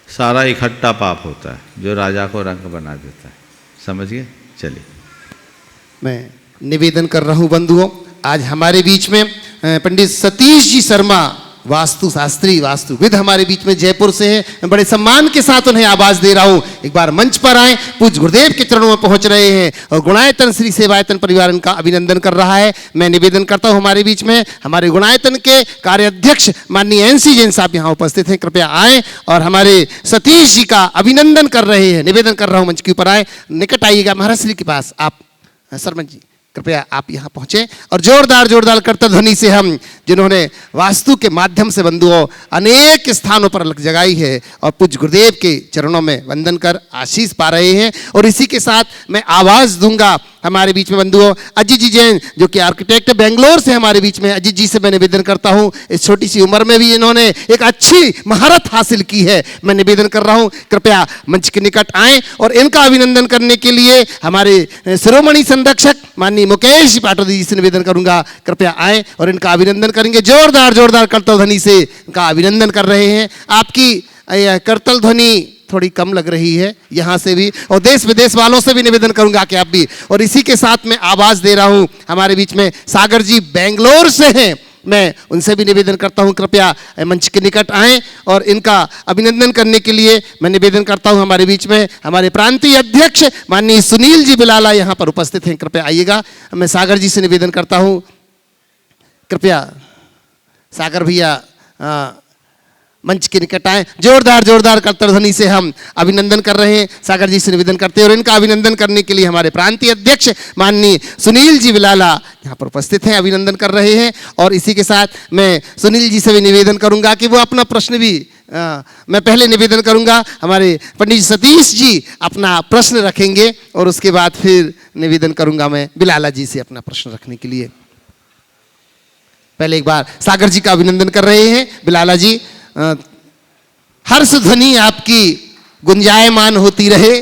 सारा इकट्ठा पाप होता है जो राजा को रंक बना देता है, समझिए। चलिए, मैं निवेदन कर रहा हूँ बंधुओं, आज हमारे बीच में पंडित सतीश जी शर्मा वास्तु शास्त्री, वास्तुविद हमारे बीच में जयपुर से है। मैं बड़े सम्मान के साथ उन्हें आवाज दे रहा हूँ, एक बार मंच पर आए। पूज्य गुरुदेव के चरणों में पहुंच रहे हैं और गुणायतन श्री सेवायतन परिवार इनका अभिनंदन कर रहा है। मैं निवेदन करता हूँ हमारे बीच में हमारे गुणायतन के कार्याध्यक्ष माननीय एनसी जैन साहब यहाँ उपस्थित हैं, कृपया आए और हमारे सतीश जी का अभिनंदन कर रहे हैं। निवेदन कर रहा हूँ मंच के ऊपर आए, निकट आइएगा महाराज श्री के पास। आप सरपंच जी कृपया आप यहाँ पहुँचे और जोरदार करतल ध्वनि से हम, जिन्होंने वास्तु के माध्यम से बंधुओं अनेक स्थानों पर अलग जगाई है और पूज्य गुरुदेव के चरणों में वंदन कर आशीष पा रहे हैं। और इसी के साथ मैं आवाज़ दूंगा हमारे बीच में बंधुओं अजीत जी जैन, जो कि आर्किटेक्ट बेंगलोर से हमारे बीच में। अजीत जी से मैं निवेदन करता हूँ, इस छोटी सी उम्र में भी इन्होंने एक अच्छी महारत हासिल की है। मैं निवेदन कर रहा हूँ कृपया मंच के निकट आएँ और इनका अभिनंदन करने के लिए हमारे शिरोमणि संरक्षक माननीय मुकेश पाटोदी जी से निवेदन करूंगा, कृपया आए और इनका अभिनंदन करेंगे। जोरदार करतल ध्वनि से इनका अभिनंदन कर रहे हैं। आपकी करतल ध्वनि थोड़ी कम लग रही है यहाँ से भी, और देश विदेश वालों से भी निवेदन करूंगा कि आप भी। और इसी के साथ मैं आवाज़ दे रहा हूँ हमारे बीच में सागर जी बेंगलोर से हैं, मैं उनसे भी निवेदन करता हूं कृपया मंच के निकट आएं और इनका अभिनंदन करने के लिए मैं निवेदन करता हूं हमारे बीच में हमारे प्रांतीय अध्यक्ष माननीय सुनील जी बिलाला यहां पर उपस्थित हैं, कृपया आइएगा। मैं सागर जी से निवेदन करता हूं, कृपया सागर भैया मंच के निकट आए। जोरदार करतल ध्वनि से हम अभिनंदन कर रहे हैं, सागर जी से निवेदन करते हैं। और इनका अभिनंदन करने के लिए हमारे प्रांतीय अध्यक्ष माननीय सुनील जी बिलाला यहाँ पर उपस्थित हैं, अभिनंदन कर रहे हैं। और इसी के साथ मैं सुनील जी से भी निवेदन करूँगा कि वो अपना प्रश्न भी मैं पहले निवेदन करूँगा हमारे पंडित सतीश जी अपना प्रश्न रखेंगे और उसके बाद फिर निवेदन करूँगा मैं बिलाला जी से अपना प्रश्न रखने के लिए। पहले एक बार सागर जी का अभिनंदन कर रहे हैं। बिलाला जी, हर्ष ध्वनि आपकी गुंजायमान होती रहे।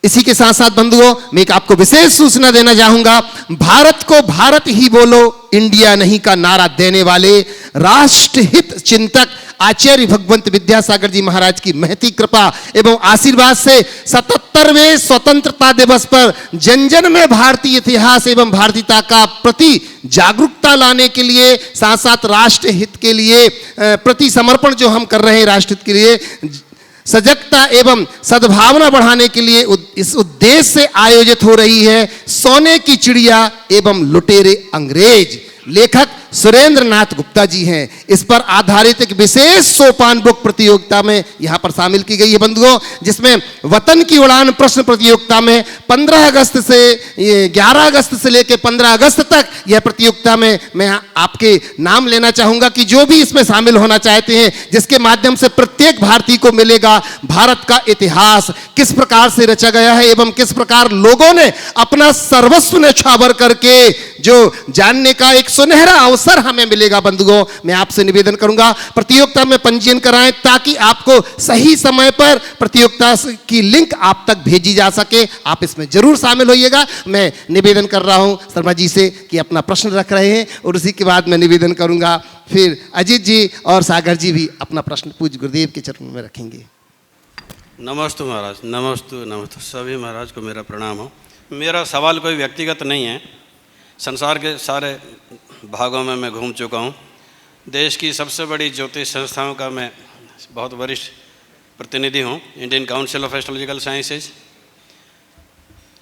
इसी के साथ साथ बंधुओं मैं एक आपको विशेष सूचना देना चाहूंगा। भारत को भारत ही बोलो, इंडिया नहीं का नारा देने वाले राष्ट्रहित चिंतक आचार्य भगवंत विद्यासागर जी महाराज की महती कृपा एवं आशीर्वाद से 77वें स्वतंत्रता दिवस पर जन जन में भारतीय इतिहास एवं भारतीयता का प्रति जागरूकता लाने के लिए, साथ साथ राष्ट्र हित के लिए प्रति समर्पण जो हम कर रहे हैं, राष्ट्र हित के लिए सजगता एवं सद्भावना बढ़ाने के लिए इस उद्देश्य से आयोजित हो रही है सोने की चिड़िया एवं लुटेरे अंग्रेज। लेखक सुरेंद्र नाथ गुप्ता जी हैं। इस पर आधारित एक विशेष सोपान बुक प्रतियोगिता में यहाँ पर शामिल की गई है बंधुओं, जिसमें वतन की उड़ान प्रश्न प्रतियोगिता में 15 अगस्त से 11 अगस्त से लेकर 15 अगस्त तक यह प्रतियोगिता में मैं आपके नाम लेना चाहूंगा कि जो भी इसमें शामिल होना चाहते हैं, जिसके माध्यम से प्रत्येक भारतीय को मिलेगा भारत का इतिहास किस प्रकार से रचा गया है एवं किस प्रकार लोगों ने अपना सर्वस्व न्यौछावर करके जो जानने का एक सुनहरा अवसर हमें मिलेगा। बंधुओं, मैं आपसे निवेदन करूंगा प्रतियोगिता में पंजीयन कराएं ताकि आपको सही समय पर प्रतियोगिता की लिंक आप तक भेजी जा सके। आप इसमें जरूर शामिल होइएगा। मैं निवेदन कर रहा हूं शर्मा जी से कि अपना प्रश्न रख रहे हैं और उसी के बाद मैं निवेदन करूंगा, फिर अजीत जी और सागर जी भी अपना प्रश्न पूज्य गुरुदेव के चरणों में रखेंगे। नमस्ते महाराज, नमस्ते सभी महाराज को मेरा प्रणाम हो। मेरा सवाल कोई व्यक्तिगत नहीं है। संसार के सारे भागों में मैं घूम चुका हूँ। देश की सबसे बड़ी ज्योतिष संस्थाओं का मैं बहुत वरिष्ठ प्रतिनिधि हूँ, Indian council of astrological sciences.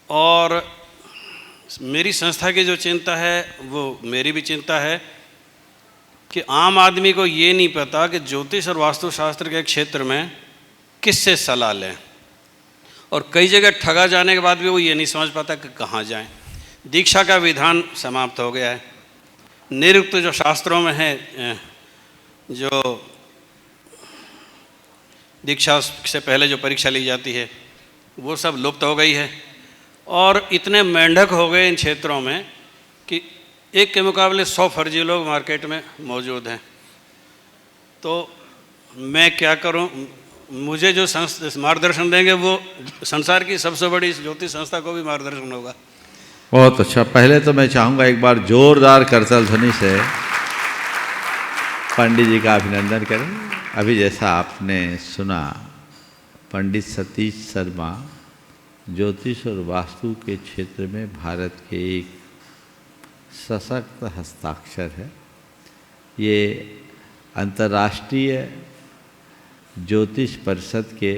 और मेरी संस्था की जो चिंता है वो मेरी भी चिंता है कि आम आदमी को ये नहीं पता कि ज्योतिष और वास्तुशास्त्र के क्षेत्र में किससे सलाह लें, और कई जगह ठगा जाने के बाद भी वो ये नहीं समझ पाता कि कहाँ जाएं। दीक्षा का विधान समाप्त हो गया है। निरुक्त जो शास्त्रों में है, जो दीक्षा से पहले जो परीक्षा ली जाती है वो सब लुप्त हो गई है। और इतने मेंढक हो गए इन क्षेत्रों में कि एक के मुकाबले 100 फर्जी लोग मार्केट में मौजूद हैं। तो मैं क्या करूं? मुझे जो मार्गदर्शन देंगे वो संसार की सबसे बड़ी ज्योतिष संस्था को भी मार्गदर्शन होगा। बहुत अच्छा। पहले तो मैं चाहूँगा एक बार जोरदार करताल ध्वनि से पंडित जी का अभिनंदन करें। अभी जैसा आपने सुना, पंडित सतीश शर्मा ज्योतिष और वास्तु के क्षेत्र में भारत के एक सशक्त हस्ताक्षर है। ये अंतर्राष्ट्रीय ज्योतिष परिषद के,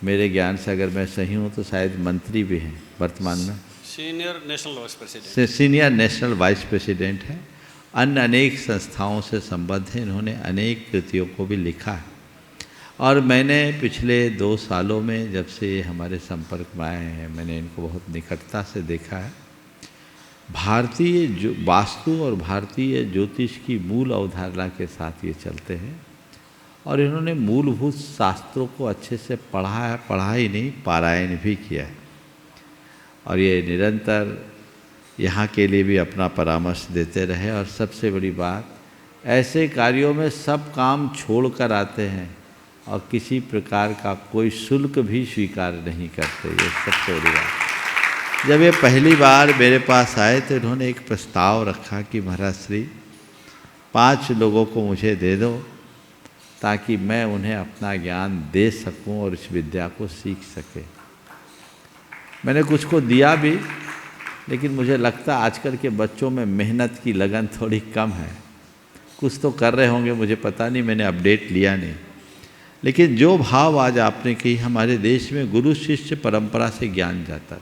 मेरे ज्ञान से अगर मैं सही हूँ तो शायद मंत्री भी हैं वर्तमान में, सीनियर नेशनल वाइस प्रेसिडेंट है। अन्य अनेक संस्थाओं से संबद्ध हैं। इन्होंने अनेक कृतियों को भी लिखा है। और मैंने पिछले 2 सालों में जब से ये हमारे संपर्क में आए हैं, मैंने इनको बहुत निकटता से देखा है। भारतीय वास्तु और भारतीय ज्योतिष की मूल अवधारणा के साथ ये चलते हैं। और इन्होंने मूलभूत शास्त्रों को अच्छे से पढ़ा है, पढ़ा ही नहीं पारायण भी किया है। और ये निरंतर यहाँ के लिए भी अपना परामर्श देते रहे। और सबसे बड़ी बात, ऐसे कार्यों में सब काम छोड़कर आते हैं और किसी प्रकार का कोई शुल्क भी स्वीकार नहीं करते। ये सबसे बड़ी बात। जब ये पहली बार मेरे पास आए तो इन्होंने एक प्रस्ताव रखा कि महाराज श्री 5 लोगों को मुझे दे दो ताकि मैं उन्हें अपना ज्ञान दे सकूं और इस विद्या को सीख सके। मैंने कुछ को दिया भी, लेकिन मुझे लगता आजकल के बच्चों में मेहनत की लगन थोड़ी कम है। कुछ तो कर रहे होंगे, मुझे पता नहीं, मैंने अपडेट लिया नहीं। लेकिन जो भाव आज आपने कही, हमारे देश में गुरु शिष्य परंपरा से ज्ञान जाता था।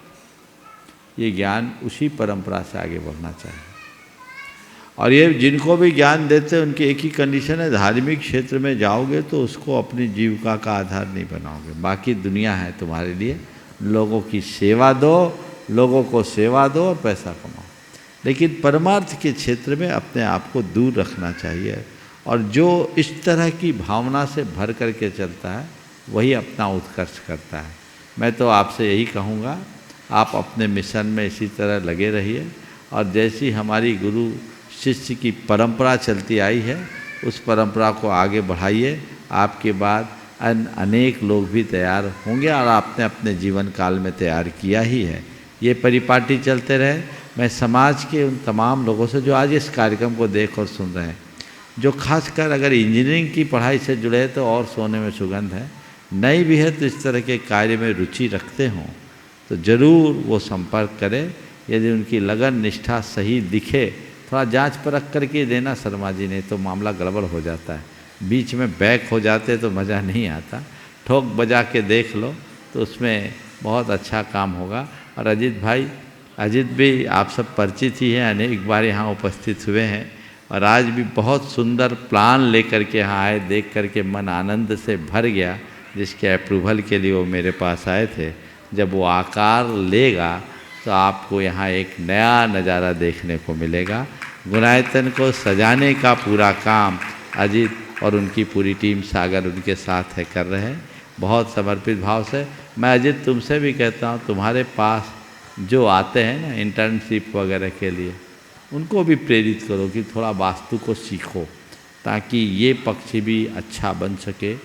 ये ज्ञान उसी परंपरा से आगे बढ़ना चाहिए। और ये जिनको भी ज्ञान देते हैं उनकी एक ही कंडीशन है, धार्मिक क्षेत्र में जाओगे तो उसको अपनी जीविका का आधार नहीं बनाओगे। बाकी दुनिया है तुम्हारे लिए, लोगों की सेवा दो, लोगों को सेवा दो और पैसा कमाओ। लेकिन परमार्थ के क्षेत्र में अपने आप को दूर रखना चाहिए। और जो इस तरह की भावना से भर करके चलता है वही अपना उत्कर्ष करता है। मैं तो आपसे यही कहूँगा, आप अपने मिशन में इसी तरह लगे रहिए। और जैसी हमारी गुरु शिष्य की परंपरा चलती आई है, उस परंपरा को आगे बढ़ाइए। आपके बाद अनेक लोग भी तैयार होंगे और आपने अपने जीवन काल में तैयार किया ही है। ये परिपाटी चलते रहे। मैं समाज के उन तमाम लोगों से जो आज इस कार्यक्रम को देख और सुन रहे हैं, जो खासकर अगर इंजीनियरिंग की पढ़ाई से जुड़े हैं तो और सोने में सुगंध है, नहीं भी है तो इस तरह के कार्य में रुचि रखते हों तो ज़रूर वो संपर्क करें। यदि उनकी लगन निष्ठा सही दिखे, थोड़ा जांच परख करके देना शर्मा जी, नहीं तो मामला गड़बड़ हो जाता है। बीच में बैक हो जाते तो मज़ा नहीं आता। ठोक बजा के देख लो तो उसमें बहुत अच्छा काम होगा। और अजीत भाई, अजीत भी आप सब परिचित ही हैं, अनेक बार यहाँ उपस्थित हुए हैं। और आज भी बहुत सुंदर प्लान लेकर के यहाँ आए, देख करके मन आनंद से भर गया, जिसके अप्रूवल के लिए वो मेरे पास आए थे। जब वो आकार लेगा तो आपको यहाँ एक नया नज़ारा देखने को मिलेगा। गुणायतन को सजाने का पूरा काम अजीत और उनकी पूरी टीम सागर उनके साथ है कर रहे हैं, बहुत समर्पित भाव से। मैं अजीत तुमसे भी कहता हूँ, तुम्हारे पास जो आते हैं ना इंटर्नशिप वगैरह के लिए, उनको भी प्रेरित करो कि थोड़ा वास्तु को सीखो, ताकि ये पक्ष भी अच्छा बन सके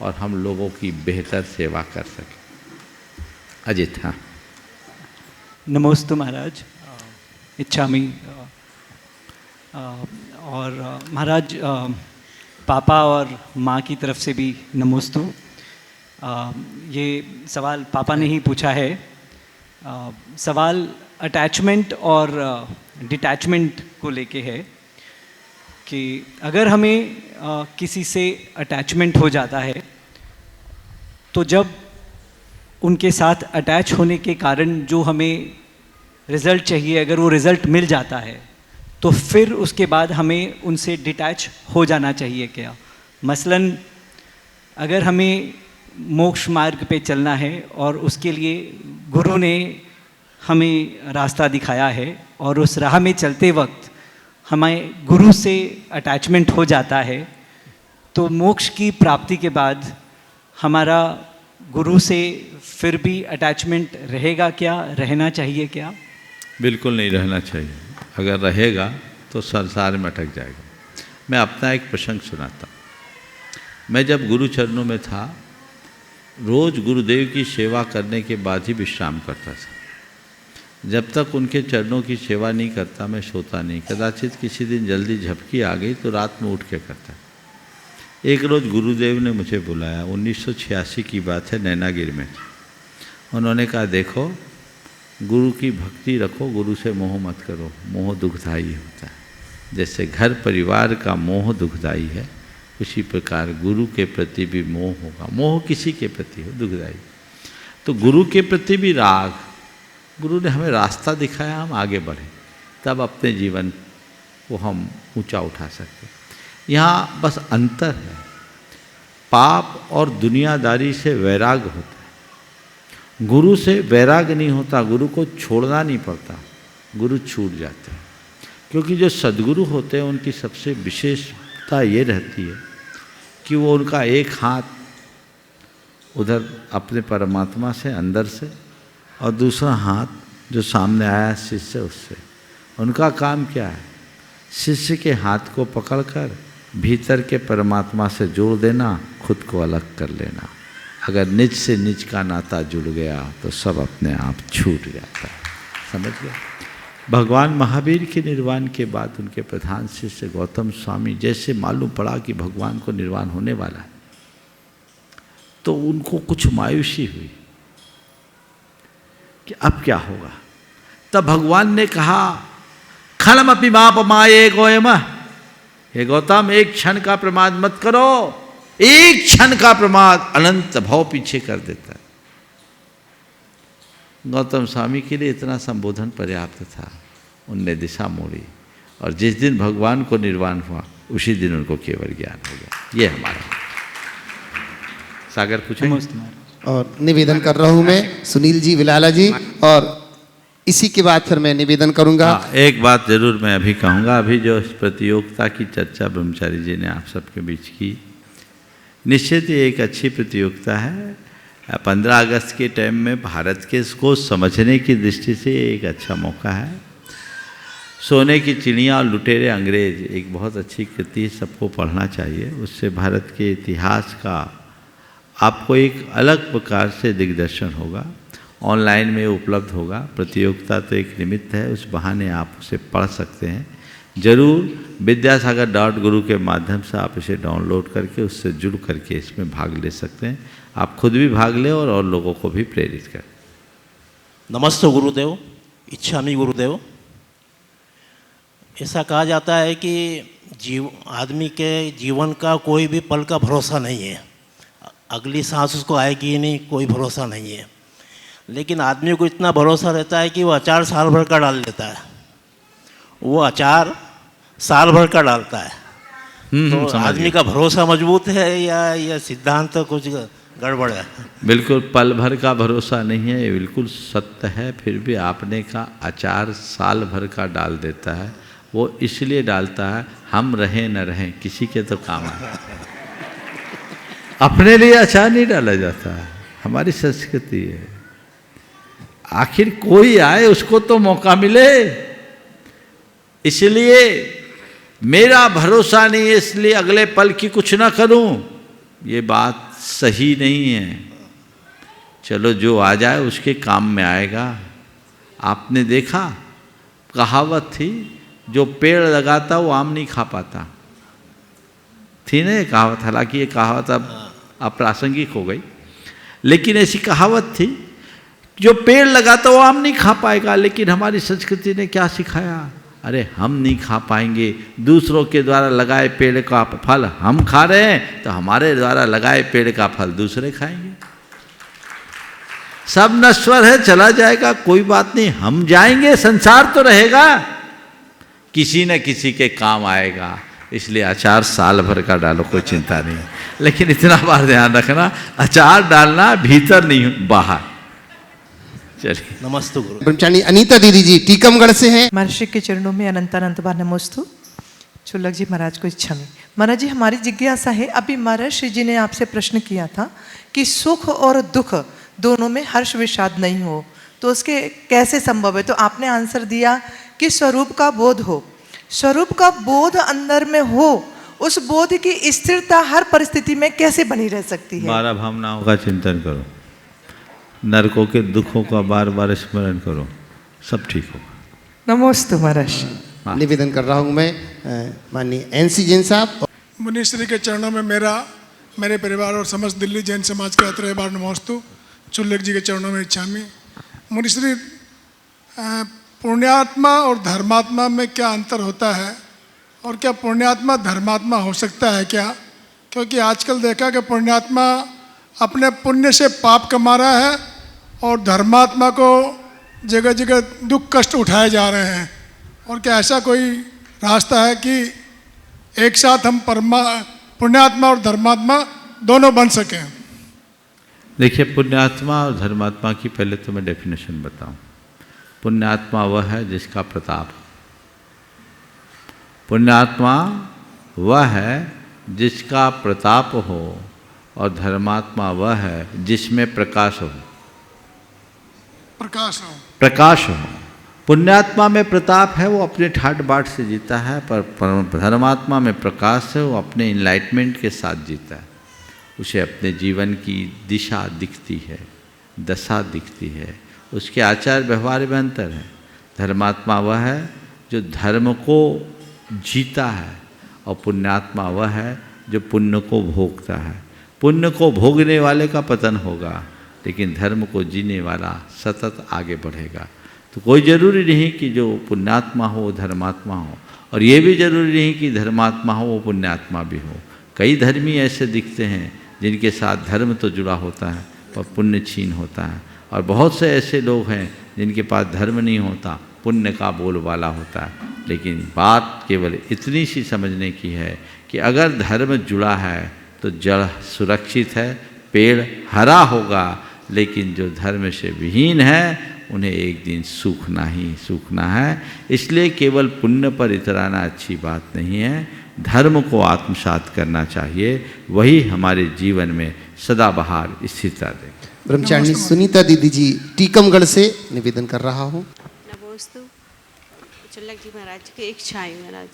और हम लोगों की बेहतर सेवा कर सके। अजित। हाँ, नमोस्तु महाराज, इच्छामी। और महाराज पापा और माँ की तरफ से भी नमोस्तु। ये सवाल पापा ने ही पूछा है। सवाल अटैचमेंट और डिटैचमेंट को लेके है कि अगर हमें किसी से अटैचमेंट हो जाता है तो जब उनके साथ अटैच होने के कारण जो हमें रिज़ल्ट चाहिए, अगर वो रिज़ल्ट मिल जाता है तो फिर उसके बाद हमें उनसे डिटैच हो जाना चाहिए क्या? मसलन अगर हमें मोक्ष मार्ग पे चलना है और उसके लिए गुरु ने हमें रास्ता दिखाया है और उस राह में चलते वक्त हमें गुरु से अटैचमेंट हो जाता है, तो मोक्ष की प्राप्ति के बाद हमारा गुरु से फिर भी अटैचमेंट रहेगा क्या, रहना चाहिए क्या? बिल्कुल नहीं रहना चाहिए। अगर रहेगा तो संसार में अटक जाएगा। मैं अपना एक प्रसंग सुनाता हूँ। मैं जब गुरु चरणों में था, रोज़ गुरुदेव की सेवा करने के बाद ही विश्राम करता था। जब तक उनके चरणों की सेवा नहीं करता मैं सोता नहीं। कदाचित किसी दिन जल्दी झपकी आ गई तो रात में उठ के करता। एक रोज़ गुरुदेव ने मुझे बुलाया, 1986 की बात है, नैनागिर में। उन्होंने कहा, देखो गुरु की भक्ति रखो, गुरु से मोह मत करो, मोह दुखदाई होता है। जैसे घर परिवार का मोह दुखदाई है, उसी प्रकार गुरु के प्रति भी मोह होगा। मोह किसी के प्रति हो दुखदाई, तो गुरु के प्रति भी राग। गुरु ने हमें रास्ता दिखाया, हम आगे बढ़े, तब अपने जीवन को हम ऊंचा उठा सकते। यहाँ बस अंतर है, पाप और दुनियादारी से वैराग होता है, गुरु से वैराग नहीं होता। गुरु को छोड़ना नहीं पड़ता, गुरु छूट जाते हैं। क्योंकि जो सद्गुरु होते हैं उनकी सबसे विशेषता ये रहती है कि वो उनका एक हाथ उधर अपने परमात्मा से अंदर से और दूसरा हाथ जो सामने आया शिष्य उससे। उनका काम क्या है? शिष्य के हाथ को पकड़कर भीतर के परमात्मा से जोड़ देना, खुद को अलग कर लेना। अगर निज से निज का नाता जुड़ गया तो सब अपने आप छूट जाता है। समझ गया? भगवान महावीर के निर्वाण के बाद उनके प्रधान शिष्य गौतम स्वामी, जैसे मालूम पड़ा कि भगवान को निर्वाण होने वाला है, तो उनको कुछ मायूसी हुई कि अब क्या होगा। तब भगवान ने कहा, खलम अपनी माप माए गोयम, हे गौतम एक क्षण का प्रमाद मत करो। एक क्षण का प्रमाद अनंत भाव पीछे कर देता है। गौतम स्वामी के लिए इतना संबोधन पर्याप्त था। उनने दिशा मोड़ी और जिस दिन भगवान को निर्वाण हुआ उसी दिन उनको केवल ज्ञान हो गया। ये हमारा। सागर पूछे। और निवेदन कर रहा हूँ मैं सुनील जी, विलाला जी, और इसी के बाद फिर मैं निवेदन करूँगा। एक बात जरूर मैं अभी कहूँगा। अभी जो इस प्रतियोगिता की चर्चा ब्रह्मचारी जी ने आप सबके बीच की, निश्चित ये एक अच्छी प्रतियोगिता है। 15 अगस्त के टाइम में भारत के इसको समझने की दृष्टि से एक अच्छा मौका है। सोने की चिड़िया और लुटेरे अंग्रेज एक बहुत अच्छी कृति, सबको पढ़ना चाहिए। उससे भारत के इतिहास का आपको एक अलग प्रकार से दिग्दर्शन होगा। ऑनलाइन में उपलब्ध होगा। प्रतियोगिता तो एक निमित्त है, उस बहाने आप उसे पढ़ सकते हैं। जरूर विद्यासागर.guru के माध्यम से आप इसे डाउनलोड करके उससे जुड़ करके इसमें भाग ले सकते हैं। आप खुद भी भाग लें और लोगों को भी प्रेरित करें। नमस्ते गुरुदेव, इच्छामी गुरुदेव। ऐसा कहा जाता है कि आदमी के जीवन का कोई भी पल का भरोसा नहीं है। अगली सांस उसको आएगी ही नहीं, कोई भरोसा नहीं है। लेकिन आदमी को इतना भरोसा रहता है कि वो अचार साल भर का डाल लेता है। वो अचार साल भर का डालता है। तो समझ आदमी गया। का भरोसा मजबूत है या यह सिद्धांत कुछ गड़बड़ है? बिल्कुल पल भर का भरोसा नहीं है, ये बिल्कुल सत्य है। फिर भी आपने का अचार साल भर का डाल देता है, वो इसलिए डालता है हम रहें न रहें किसी के तो काम है। अपने लिए अचार नहीं डाला जाता है, हमारी संस्कृति है। आखिर कोई आए उसको तो मौका मिले, इसलिए मेरा भरोसा नहीं है इसलिए अगले पल की कुछ ना करूं, ये बात सही नहीं है। चलो जो आ जाए उसके काम में आएगा। आपने देखा कहावत थी, जो पेड़ लगाता वो आम नहीं खा पाता, थी ना ये कहावत। हालांकि ये कहावत अब अप्रासंगिक हो गई, लेकिन ऐसी कहावत थी, जो पेड़ लगाता वो आम नहीं खा पाएगा। लेकिन हमारी संस्कृति ने क्या सिखाया, अरे हम नहीं खा पाएंगे, दूसरों के द्वारा लगाए पेड़ का फल हम खा रहे हैं तो हमारे द्वारा लगाए पेड़ का फल दूसरे खाएंगे। सब नश्वर है, चला जाएगा, कोई बात नहीं, हम जाएंगे, संसार तो रहेगा, किसी न किसी के काम आएगा। इसलिए अचार साल भर का डालो, कोई चिंता नहीं। लेकिन इतना बार ध्यान रखना, अचार डालना भीतर नहीं बाहर। चलिए नमस्ते गुरु। ब्रह्मचारी अनीता दीदी जी टीकमगढ़ से हैं। महर्षि के चरणों में अनंत बार नमोस्तु। चुल्लक जी महाराज को इच्छा में। महाराज जी हमारी जिज्ञासा है, अभी महर्षि जी ने आपसे प्रश्न किया था कि सुख और दुख दोनों में हर्ष विषाद नहीं हो, तो उसके कैसे संभव है? तो आपने आंसर दिया कि स्वरूप का बोध हो। स्वरूप का बोध अंदर में हो, उस बोध की स्थिरता हर परिस्थिति में कैसे बनी रह सकती है? 12 भावनाओं का चिंतन करो, नरकों के दुखों का बार बार स्मरण करो, सब ठीक होगा। नमोस्तु महाराज। निवेदन कर रहा हूँ मैं माननीय एनसी जैन साहब। मुनिश्री के चरणों में मेरे परिवार और समस्त दिल्ली जैन समाज का अत्रय बार नमोस्तु। चुल्लक जी के चरणों में इच्छामी। मुनिश्री, पुण्यात्मा और धर्मात्मा में क्या अंतर होता है, और क्या पुण्यात्मा धर्मात्मा हो सकता है क्या? क्योंकि आजकल देखा कि पुण्यात्मा अपने पुण्य से पाप कमा रहा है और धर्मात्मा को जगह जगह दुख कष्ट उठाए जा रहे हैं। और क्या ऐसा कोई रास्ता है कि एक साथ हम पुण्यात्मा और धर्मात्मा दोनों बन सकें? देखिए, पुण्यात्मा और धर्मात्मा की पहले तो मैं डेफिनेशन बताऊं। पुण्यात्मा वह है जिसका प्रताप, पुण्यात्मा वह है जिसका प्रताप हो, और धर्मात्मा वह है जिसमें प्रकाश हो। प्रकाश हो। पुण्यात्मा में प्रताप है, वो अपने ठाट बाट से जीता है, पर धर्मात्मा में प्रकाश है, वो अपने इनलाइटमेंट के साथ जीता है। उसे अपने जीवन की दिशा दिखती है, दशा दिखती है, उसके आचार व्यवहार में अंतर है। धर्मात्मा वह है जो धर्म को जीता है, और पुण्यात्मा वह है जो पुण्य को भोगता है। पुण्य को भोगने वाले का पतन होगा, लेकिन धर्म को जीने वाला सतत आगे बढ़ेगा। तो कोई ज़रूरी नहीं कि जो पुण्यात्मा हो वो धर्मात्मा हो, और ये भी ज़रूरी नहीं कि धर्मात्मा हो वो पुण्यात्मा भी हो। कई धर्मी ऐसे दिखते हैं जिनके साथ धर्म तो जुड़ा होता है पर पुण्य छीन होता है, और बहुत से ऐसे लोग हैं जिनके पास धर्म नहीं होता, पुण्य का बोलबाला होता है। लेकिन बात केवल इतनी सी समझने की है कि अगर धर्म जुड़ा है तो जड़ सुरक्षित है, पेड़ हरा होगा, लेकिन जो धर्म से विहीन है उन्हें एक दिन सूखना ही सूखना है। इसलिए केवल पुण्य पर इतराना अच्छी बात नहीं है, धर्म को आत्मसात करना चाहिए, वही हमारे जीवन में सदाबहार स्थिरता देगा। ब्रह्मचारिणी सुनीता दीदी जी टीकमगढ़ से निवेदन कर रहा हूँ। नमोस्तु। चुल्लक जी महाराज की इच्छाएं। महाराज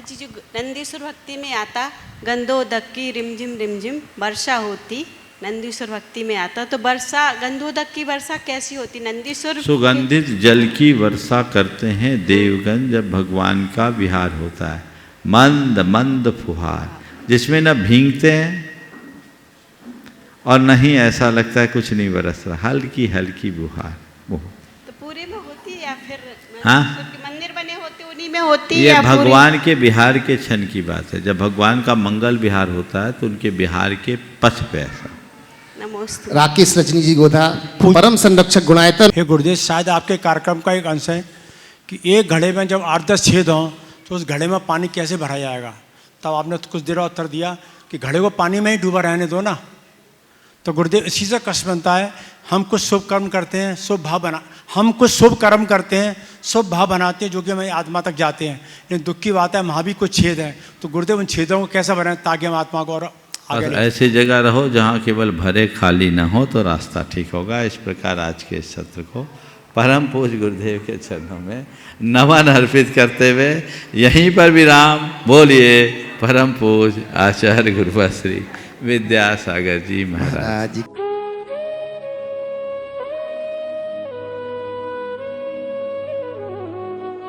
जी, जो नंदीश्वर भक्ति में आता, गंधोदक की रिमझिम वर्षा होती, नंदीश्वर भक्ति में आता, तो वर्षा गंधोदक की वर्षा कैसी होती? नंदीश्वर सुगंधित जल की वर्षा करते हैं देवगण जब भगवान का विहार होता है। मंद मंद फुहार, जिसमें न भींगते हैं और नहीं ऐसा लगता है कुछ नहीं बरस रहा, हल्की हल्की बुहार। तो पूरे में होती है या फिर हाँ? मंदिर बने होते उन्हीं में होती है? ये भगवान के बिहार के क्षण की बात है। जब भगवान का मंगल विहार होता है तो उनके बिहार के पथ पे ऐसा। राकेश रजनी जी गोधा परम संरक्षक गुणायतन। हे गुरुदेव, शायद आपके कार्यक्रम का एक अंश है कि एक घड़े में जब 8-10 छेद हों तो उस घड़े में पानी कैसे भरा जाएगा। तब आपने कुछ देर बाद उत्तर दिया कि घड़े को पानी में ही डूबा रहने दो ना। तो गुरुदेव इसी से कष्ट बनता है, हम कुछ शुभ कर्म करते हैं, शुभ भाव बना, हम कुछ शुभ कर्म करते हैं, शुभ भाव बनाते हैं जो कि हमें आत्मा तक जाते हैं, लेकिन दुख की बात है वहाँ भी कुछ छेद है। तो गुरुदेव उन छेदों को कैसे बनाएं ताकि हम आत्मा को और आगे ऐसी जगह रहो जहाँ केवल भरे खाली न हो तो रास्ता ठीक होगा। इस प्रकार आज के इस सत्र को परम पूज्य गुरुदेव के चरणों में नमन अर्पित करते हुए यहीं पर विराम। बोलिए परम पूज्य आचार्य गुरुवर श्री विद्यासागर जी महाराज।